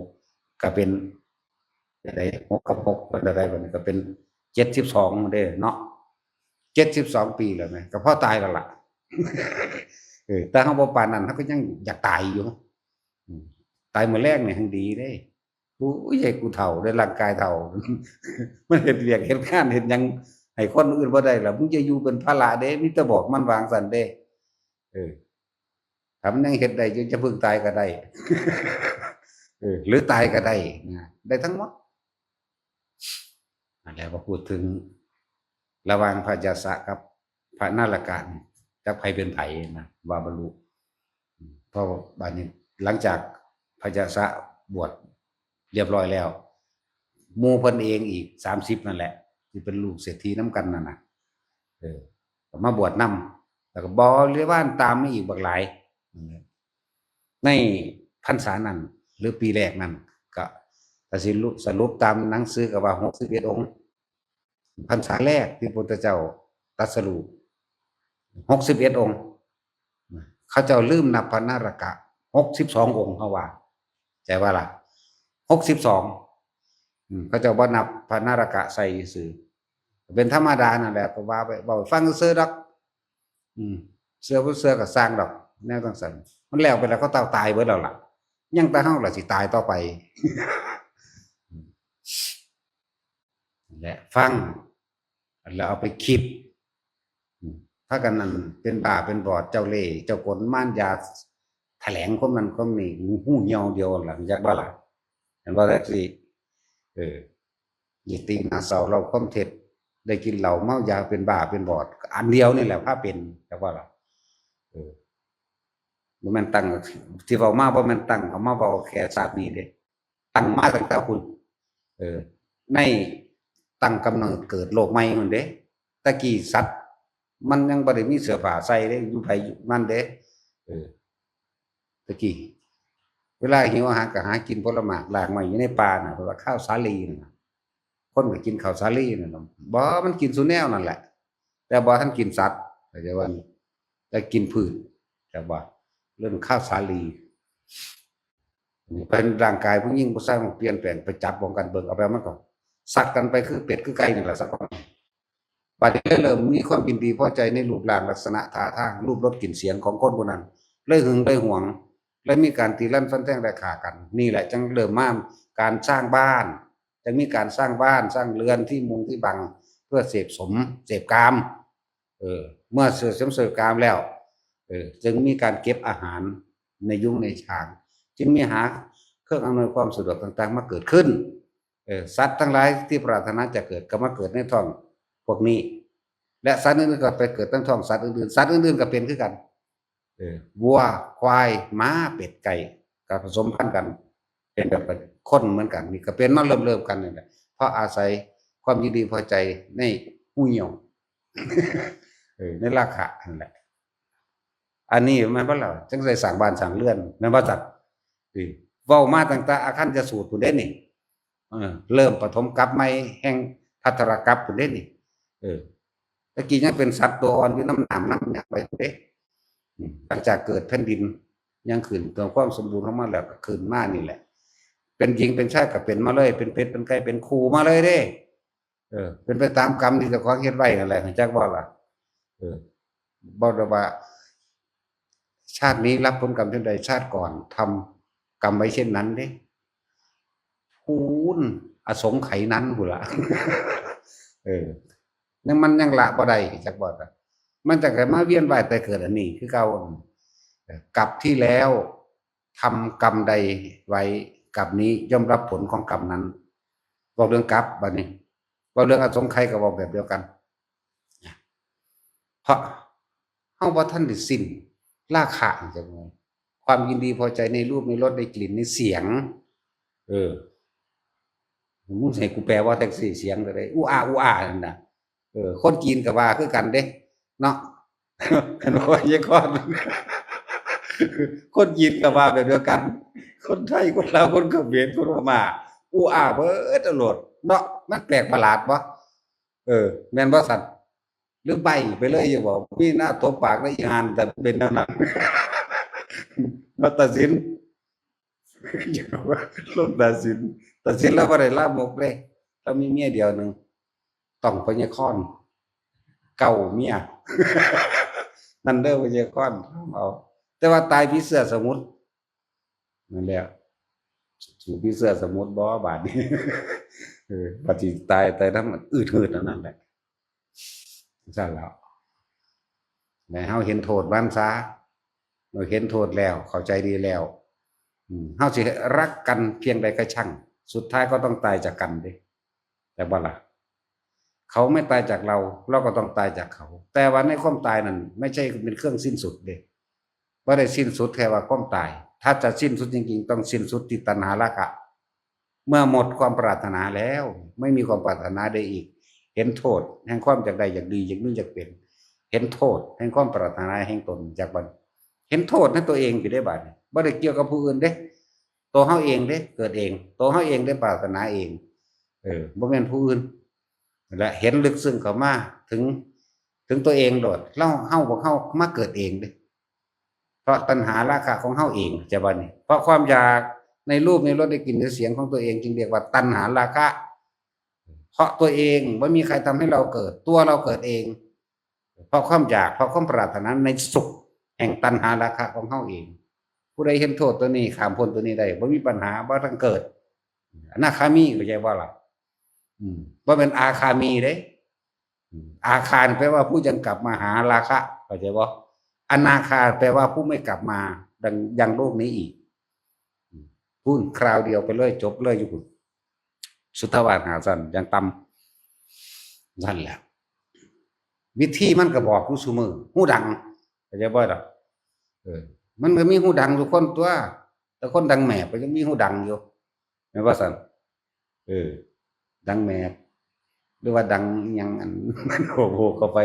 46ก็เป็นได้6กับ6เป็นอะไรบัดนี้ก็เป็น72เด้เนาะ72 ปีแล้วแม่ก็พอตายแล้วล่ะแต่เฮาบ่ปานนั้นเฮาก็ยังอยากตายอยู่ตายมื้อแรกนี่หังดีเด้กูใหญ่กูเฒ่าได้ร่างกายเฒ่ามันเฮ็ดเวียกเฮ็ดงานเฮ็ดหยังให้คนอื่นบ่ได้ล่ะมึงจะอยู่เป็นภาระเด้มีแต่บอกมันวางซั่นเด้ถ้ามันยังเฮ็ดได้จะพึ่งตายก็ได้หรือตายก็ได้นะได้ทั้งหมดนั่นแหละพอพูดถึงระหว่างพระยาสะกับพระนารกะจักไผเป็นไผนะว่าบรรลุเพราะบัดนี้หลังจากพระยาสะบวชเรียบร้อยแล้วหมู่เพิ่นเองอีก30นั่นแหละที่เป็นลูกเศรษฐีนำกันนั่นน่ะมาบวชนำแล้วก็บริวารตามมาอีกบักหลายในพรรษานั้นหรือปีแรกนั้นก็ถ้าสิสรุปตามหนังสือก็ว่า61 องค์พรรษาแรกที่พระพุทธเจ้าตรัสรู้61 องค์เขาเจ้าลืมนับพระนารกะ62 องค์เขาว่าใจว่าล่ะ62เขาเจ้าบ่นับพระนารกะใส่ซื่อเป็นธรรมดานั่นแหละก็ว่าไปเว้าฟังซื่อดอกเสื้อบ่เสื้อก็สร้างดอกแนวจังซั่นมันแล้วไปแล้วเขาตายเบิดแล้วล่ะยังแต่เฮาล่ะสิตายต่อไปและฟังแล้วเอาไปคิดถ้ากันนั้นเป็นบ้าเป็นบอดเจ้าเล่ห์เจ้ากลม่านยาแถลงคนนั้นคนนี้หูเหี่ยวเดียวหลังจากบ่ล่ะเห็นบ่แท็กซี่นี่ติงหน้าเศร้าเราความเท็จได้กินเหล้าเมายาเป็นบ้าเป็นบอดอันเดียวนี่แหละพาเป็นจักว่าล่ะบ่แม่นตั้งที่เว้ามาบ่แม่นตั้งเอามาเว้าแค่ชาตินี้เด้ตั้งมาตั้งแต่คุณในตั้งกำเนิดเกิดโลกใหม่นั่นเด้ตะกี้สัตว์มันยังบ่ได้มีเสื้อผ้าใส่เด้อยู่ไผอยู่มันเด้ตะกี้เวลาหิวอาหารก็หากินผลไม้หลากไม้อยู่ในป่าน่ะเพราะว่าข้าวสาลีน่ะคนก็กินข้าวสาลีนั่นน่ะบ่มันกินซุแนวนั่นแหละแต่บ่ทันกินสัตว์เข้าใจว่าแต่กินพืชแต่ว่าเรื่องข้าวสาลีเป็นร่างกายผู้หญิงผู้ชายมันเปลี่ยนแปลงไปจับวงกันเบิ่งเอาไปมันก็สัตว์กันไปคือเป็ดคือไก่นี่แหละสักคนบัดนี้เริ่มมีความยินดีพอใจในรูปร่างลักษณะท่าทางรูปรสกลิ่นเสียงของคนผู้นั้นเลยหึงเลยหวงและมีการตีลั่นฟันแทงและฆ่ากันนี่แหละจึงเริ่มมาการสร้างบ้าน จะมีการสร้างบ้านสร้างเรือนที่มุงที่บังเพื่อเสพกามเมื่อเสพกามแล้วจึงมีการเก็บอาหารในยุ้งในฉางจึงมีหาเครื่องอำนวยความสะดวกต่างๆมาเกิดขึ้นสัตว์ทั้งหลายที่ปรารถนาจะเกิดก็มาเกิดในท้องพวกนี้และสัตว์อื่นๆก็ไปเกิดในท้องสัตว์อื่นๆสัตว์อื่นๆก็เป็นคือกันวัวควายม้าเป็ดไก่ก็ผสมพันธุ์กันเป็นแบบคนเหมือนกันนี่ก็เป็นมาเริ่มกันนี่แหละเพราะอาศัยความยินดีพอใจในหูเหี่ยวในราคานั่นแหละอันนี้มันว่าเราจังใส่สั่งบ้านสั่งเรือนแม่นว่าจัดเว้ามาตั้งแต่อาคันจะสูตรผู้เด่นนี่เริ่มปฐมกัปใหม่แห่งภัทรกัปผู้เด่นนี่ตะกี้ยังเป็นสัตว์ตัวอ่อนอยู่น้ำหนามน้ำหยักไปเด้หลังจากเกิดแผ่นดินยังขึ้นตัวความสมบูรณ์ของมันแล้วก็ขึ้นมานี่แหละเป็นหญิงเป็นชายก็เป็นมาเลยเป็นเป็ดเป็นไก่เป็นคูมาเลยเด้เป็นไปตามกรรมที่เจ้าของเฮ็ดไว้นั่นแหละจักบ่ล่ะบอกว่าชาตินี้รับผลกรรมเช่นใดชาติก่อนทำกรรมไว้เช่นนั้นเด้พูนอสงไขยนั้นพุ่นล่ะยังมันยังละบ่ได้จักบ่ล่ะมันจังได๋มาเวียนว่ายแต่เกิดอันนี้คือเก่ากับที่แล้วทำกรรมใดไว้กับนี้ย่อมรับผลของกรรมนั้นบอกเรื่องกรรมบัดนี้บอกเรื่องอสงไขยก็บอกแบบเดียวกันเพราะเฮาบ่ทันได้สิ้นราคะจังไงความยินดีพอใจในรูปในรสในกลิ่นในเสียงมึงให้กูแปลว่าแท็กซี่เสียงก็ได้อู้อานั่นน่ะคนจีนก็ว่าคือกันเด้เนาะเห็นบ่ยายก่อนคนจีนก็ว่าแบบเดียวกันคนไทยคนลาวคนเขมรคนพม่าอู้อาเบิดตลอดเนาะมันแปลกประหลาดบ่แม่นบ่สัตว์หรือใบไปเลยอย่าบอกมีหน้าตบปากได้อีหานแต่เป็นแนวนั้นมาตัดสินลงตัดสินแล้วบ่ได้ลามกเลยถ้ามีเมียเดียวนึงต้องพญาค่อนเก่าเมียนั่นเด้อพญาค่อนเอาแต่ว่าตายผีเสื้อสมุทรนั่นแหละสู่ผีเสื้อสมุทรบ่บาดนี้บัดสิตายแต่นำอืดหืดนั่นแหละซั่นแล้วแม่เฮาเห็นโทษมันซะเราเห็นโทษแล้วเข้าใจดีแล้วเฮาสิรักกันเพียงใดก็ช่างสุดท้ายก็ต้องตายจากกันเด้แต่บ่ล่ะเขาไม่ตายจากเราเราก็ต้องตายจากเขาแต่ว่าในความตายนั้นไม่ใช่เป็นเครื่องสิ้นสุดเด้บ่ได้สิ้นสุดแค่ว่าความตายถ้าจะสิ้นสุดจริงๆต้องสิ้นสุดที่ตัณหาราคะเมื่อหมดความปรารถนาแล้วไม่มีความปรารถนาได้อีกเห็นโทษแห่งความอยากได้อยากดีอยากมีอยากเป็นเห็นโทษแห่งความปรารถนาแห่งตนจากบัดเห็นโทษในตัวเองอยู่ได้บัดบ่ได้เกี่ยวกับผู้อื่นเด้ตัวเฮาเองเด้เกิดเองตัวเฮาเองได้ปรารถนาเองบ่แม่นผู้อื่นและเห็นลึกซึ้งเข้ามาถึงตัวเองโดดเฮาพวกเฮามาเกิดเองเด้เพราะตัณหาราคะของเฮาเองจะบัดนี้เพราะความอยากในรูปในรสในกลิ่นในเสียงของตัวเองจึงเรียกว่าตัณหาราคะเพราะตัวเองไม่มีใครทำให้เราเกิดตัวเราเกิดเองเพราะความอยากเพราะความปรารถนาในสุขแห่งตัณหาราคะของเฮาเองผู้ใดเห็นโทษตัวนี้ข้ามพ้นตัวนี้ได้บ่มีปัญหาบ่ต้องเกิดอนาคามีเข้าใจบ่ล่ะบ่เป็นอาคามีเด้อาคาแปลว่าผู้ยังกลับมาหาราคะเข้าใจบ่อนาคาแปลว่าผู้ไม่กลับมายังโลกนี้อีกพูดคราวเดียวไปเลยจบเลยอยู่พุ่นสุทธาวาสหาสั้นยังต่ำนั่นแหละวิธีมันก็บอกผู้ซุมื้อฮู้ดังเข้าใจบ่ล่ะมันก็มีฮู้ดังทุกคนตัวแต่คนดังแหมก็ยังมีฮู้ดังอยู่แม่นบ่ซั่นดังแหมหรือว่าดังหยังอันมันโหเข้าไป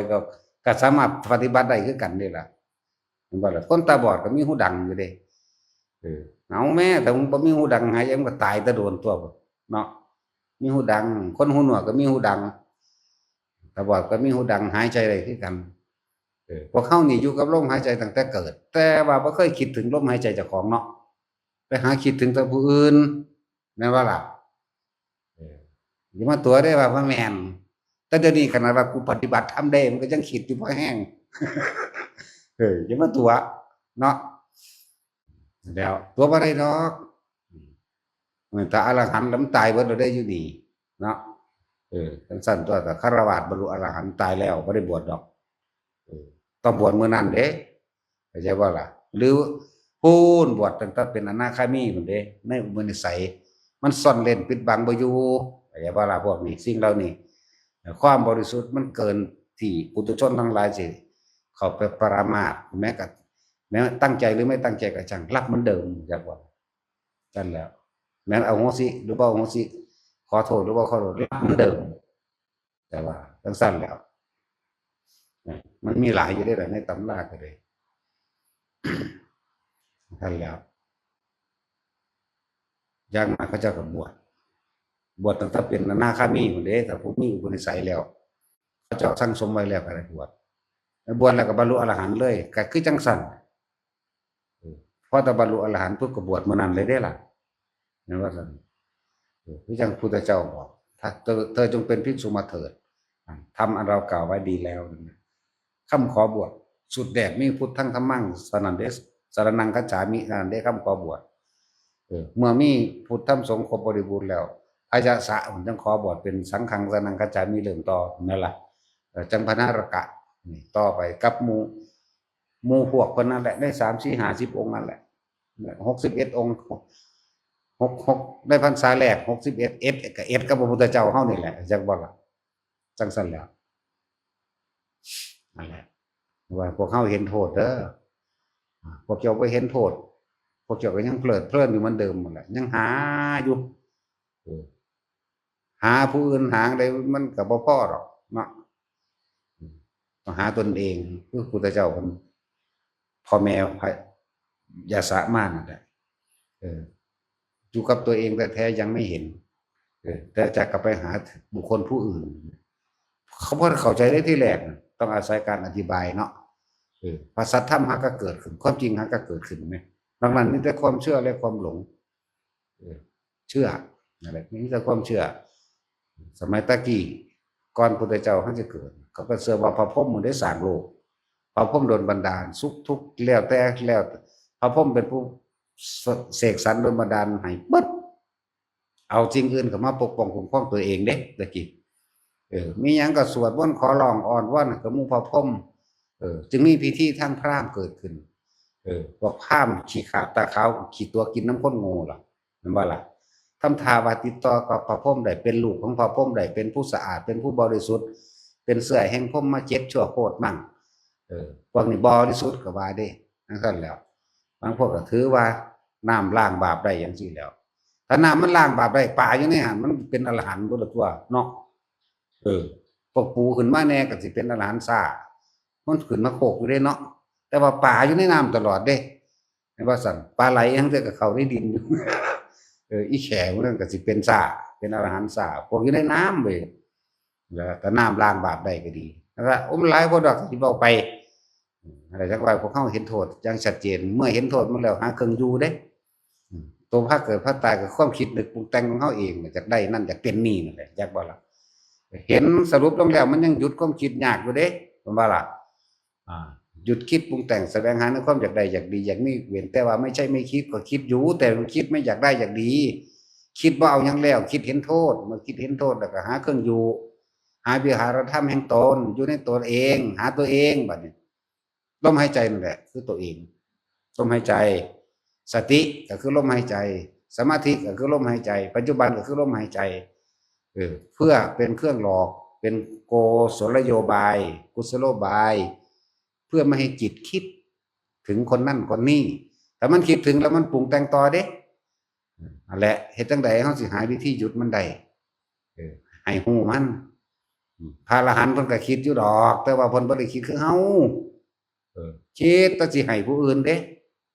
ก็สามารถปฏิบัติได้คือกันนี่ล่ะแม่นบ่ล่ะคนตาบอดก็มีฮู้ดังอยู่เด้เอาแม่แต่มึงบ่มีหูดังหายใจมันก็ตายแต่โดนตัวบ่เนาะมีหูดังคนหูหนวกก็มีหูดังตาบอดก็มีหูดังหายใจได้คือกันพวกเฮานี่อยู่กับลมหายใจตั้งแต่เกิดแต่ว่าบ่เคยคิดถึงลมหายใจเจ้าของเนาะไปหาคิดถึงแต่ผู้อื่นแม่นบ่ล่ะอย่ามาตัวได้ว่าแม่นแต่เดี๋ยวนี้ขนาดว่ากูปฏิบัติธรรมได้มันก็ยังคิดอยู่บ่แห้งอย่ามาตัวเนาะแล้วตัวบ่ได้ดอกถ้าอรหันต์แล้วมันตายเบิดแล้วได้อยู่นี่ เนาะสั้นๆตัวแต่ฆราวาสบรรลุอรหันต์ตายแล้วไม่ได้บวชดอกต้องบวชเมื่อนั้นเด้เข้าใจว่าล่ะหรือพูนบวชตั้งแต่เป็นอนาคามีเหมือนเด้ในอุปนิสัยมันซ่อนเล่นปิดบังบ่อยู่เข้าใจว่าล่ะพวกนี้สิ่งเหล่านี้ความบริสุทธิ์มันเกินที่ปุถุชนทั้งหลายสิเขาไปปรามาสแม้ตั้งใจหรือไม่ตั้งใจก็ช่างรับเหมือนเดิมจากว่านั่นแล้วแม้เอาโหสิหรือว่าโหสิขอโทษหรือว่าขอโทษรับเหมือนเดิมแต่ว่าสั้นๆแล้วมันมีหลายอยู่ได้แต่ในตำราก็เลยท่านแล้วย่างมาเขาเจ้ากับบวชตั้งแต่เป็นอนาคามีคนเด้แต่ผู้มีอุปนิสัยแล้วเขาเจ้าสั่งสมไว้แล้วก็ได้บวชแล้วก็บรรลุอรหันต์เลยก็คือจังสันพอแต่บรรลุอรหันต์ปุ๊บก็บวชเมื่อนั้นเลยได้ล่ะเห็นว่าสันคือจังพุทธเจ้าบอกถ้าเธอจงเป็นภิกษุมาเถิดทำอันเรากล่าวไว้ดีแล้วคำขอบวชสุดแดดมีพุทธังธรรมังสนันเดสสารนังคัจฉามิสนันเดคำขอบวชเมื่อมีพุทธธรรมสงฆ์ครบบริบูรณ์แล้วอาจาสะผมจังขอบวชเป็นสังฆังสนังคัจฉามิเริ่มต่อนั่นแหละจังพนารกะนี่ต่อไปกับหมู่พวกคนนั้นแหละได้30-50 องค์นั่นแหละ61 องค์6ได้พรรษาแรก61กับพระพุทธเจ้าเฮานี่แหละจักบ่ล่ะจังซั่นแล้วนั่นแหละว่าพวกเขาเห็นโทษเด้อพวกเจ้าไปเห็นโทษพวกเจ้าก็ยังเพลิดเพลินอยู่เหมือนเดิมหมดแหละยังหาอยู่หาผู้อื่นหาได้มันก็บ่พอหรอกเนาะต้องหาตนเองคือพุทธเจ้าคนพ่อแม่อย่าสามารถนั่นแหละอยู่กับตัวเองแต่แท้ยังไม่เห็นแต่จะกลับไปหาบุคคลผู้อื่นเขาพอเข้าใจได้ที่แรกต้องอาศัยการอธิบายเนาะภาษาธรรมฮักก็เกิดขึ้นความจริงฮักก็เกิดขึ้นไหมบางนั้นนี่แต่ความเชื่อและความหลงเชื่ออะไรนี่แต่ความเชื่อสมัยตะกี้ก่อนพุทธเจ้าเขาจะเกิดเขาก็เชื่อว่าพระพุทธมันได้สร้างโลกพระพุทธโดนบันดาลสุขทุกข์แล้วแต่พระพุทธเป็นผู้เสกสรรโดนบันดาลให้ปึ๊ดเอาจริงอื่นก็มาปกป้องคุ้มครองตัวเองเด้ตะกี้มีหยังก็สวดมนต์ขอร้องอ้อนวอนกับหมู่พระพุทธจึงมีพิธีทางพราหมณ์เกิดขึ้นพวกพราหมณ์ขี่ขาตาขาวขี่ตัวกินน้ำข้นงูล่ะนั่นว่าล่ะทำทาวาติดต่อกับพระพุทธได้เป็นลูกของพระพุทธได้เป็นผู้สะอาดเป็นผู้บริสุทธิ์เป็นเสื่อแห่งพรหมมาเจ็ดชั่วโคตรมั่งพวกนี้บริสุทธิ์ก็ว่าได้นั่นก็แล้วบางพวกก็ถือว่าน้ำล้างบาปได้อย่างนี้แล้วถ้าน้ำมันล้างบาปได้ป่าอยู่ในหันมันเป็นอรหันต์ตัวละตัวเนาะพวกปูขึ้นมาแน่ก็สิเป็นอรหันต์ซ่ามันขึ้นมาโคกอยู่ได้เนาะแต่ว่าป่าอยู่ในน้ำตลอดเด้ไม่ว่าสั่นปลาไหลทั้งเท่ากับเขาได้ดินอยู่อีแขวนั่นก็สิเป็นซ่าเป็นอรหันต์ซ่าพวกอยู่ในน้ำเลยแต่น้ำล้างบาปได้ก็ดีนะครับหลายคนดอกที่บอกไปอะไรจักว่าพวกเขาเห็นโทษอย่างชัดเจนเมื่อเห็นโทษมันแล้วหาเครื่องอยู่เด้ตัวพระเกิดพระตายกับความคิดนึกปรุงแต่งของเขาเองจากได้นั่นจากเป็นนี่นั่นแหละจักบ่ล่ะเห็นสรุปลงแล้วมันยังหยุดความคิดยากอยู่เด้ผมว่าล่ะหยุดคิดปรุงแต่งแสวงหาในความอยากได้อยากดีอยากมีเว้นแต่ว่าไม่ใช่ไม่คิดก็คิดอยู่แต่มันคิดไม่อยากได้อยากดีคิดว่าเอายังแล้วคิดเห็นโทษมันคิดเห็นโทษแล้วก็หาเครื่องอยู่หาวิหารธรรมแห่งตนอยู่ในตัวเองหาตัวเองบัดนี้ลมหายใจนั่นแหละคือตัวเองลมหายใจสติก็คือลมหายใจสมาธิก็คือลมหายใจปัจจุบันก็คือลมหายใจเพื่อเป็นเครื่องหลอกเป็นโกศลโยบายกุศโลบายเพื่อไม่ให้จิตคิดถึงคนนั่นคนนี้แต่มันคิดถึงแล้วมันปรุงแต่งต่อเด้นั่นแหละเหตุจังใดเขาสิหาวิธีหยุดมันได้ให้หูมันพระอรหันต์เพิ่นก็คิดอยู่ดอกแต่ว่าเพิ่นบ่ได้คิดคือเฮาคิดแต่สิให้ผู้อื่นเด้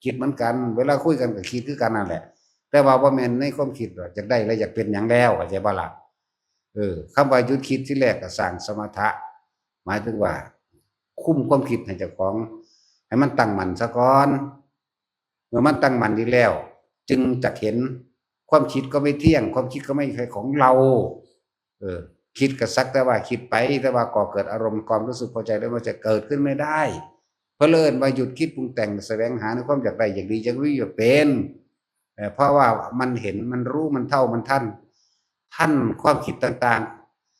คิดเหมือนกันเวลาคุยกันก็คิดคือกันนั่นแหละแต่ว่าบ่แม่นในความคิดว่าอยากได้แล้วอยากเป็นหยังแล้วเข้าใจบ่ล่ะคำว่าหยุดคิดที่แรกก็สร้างสมถะหมายถึงว่าคุมความคิดให้เจ้าของให้มันตั้งมั่นซะก่อนเมื่อมันตั้งมั่นดีแล้วจึงจะเห็นความคิดก็ไม่เที่ยงความคิดก็ไม่ใช่ของเราคิดก็สักแต่ว่าคิดไปแต่ว่าก่อเกิดอารมณ์ความรู้สึกพอใจแล้วมันจะเกิดขึ้นไม่ได้เพราะเลิศว่าหยุดคิดปรุงแต่งแสวงหาในความอยากได้อยากดีอยากรู้อยากเป็นเพราะว่ามันเห็นมันรู้มันเท่ามันทัน ท่านความคิดต่าง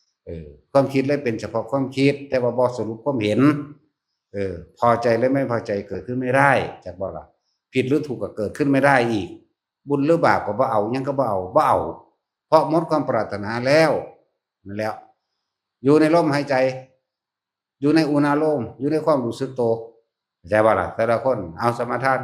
ๆความคิดเลยเป็นเฉพาะความคิดแต่ว่าบ่สรุปความเห็นพอใจและไม่พอใจเกิดขึ้นไม่ได้จากบ่ล่ะผิดหรือถูกก็เกิดขึ้นไม่ได้อีกบุญหรือบาปก็บ่เอาหยังก็บ่เอาเพราะหมดความปรารถนาแล้วนั่นแหละอยู่ในลมหายใจอยู่ในอุณาโลมอยู่ในความรู้สึกตัวเข้าใจบ่ล่ะแต่ละคนเอาสมาทาน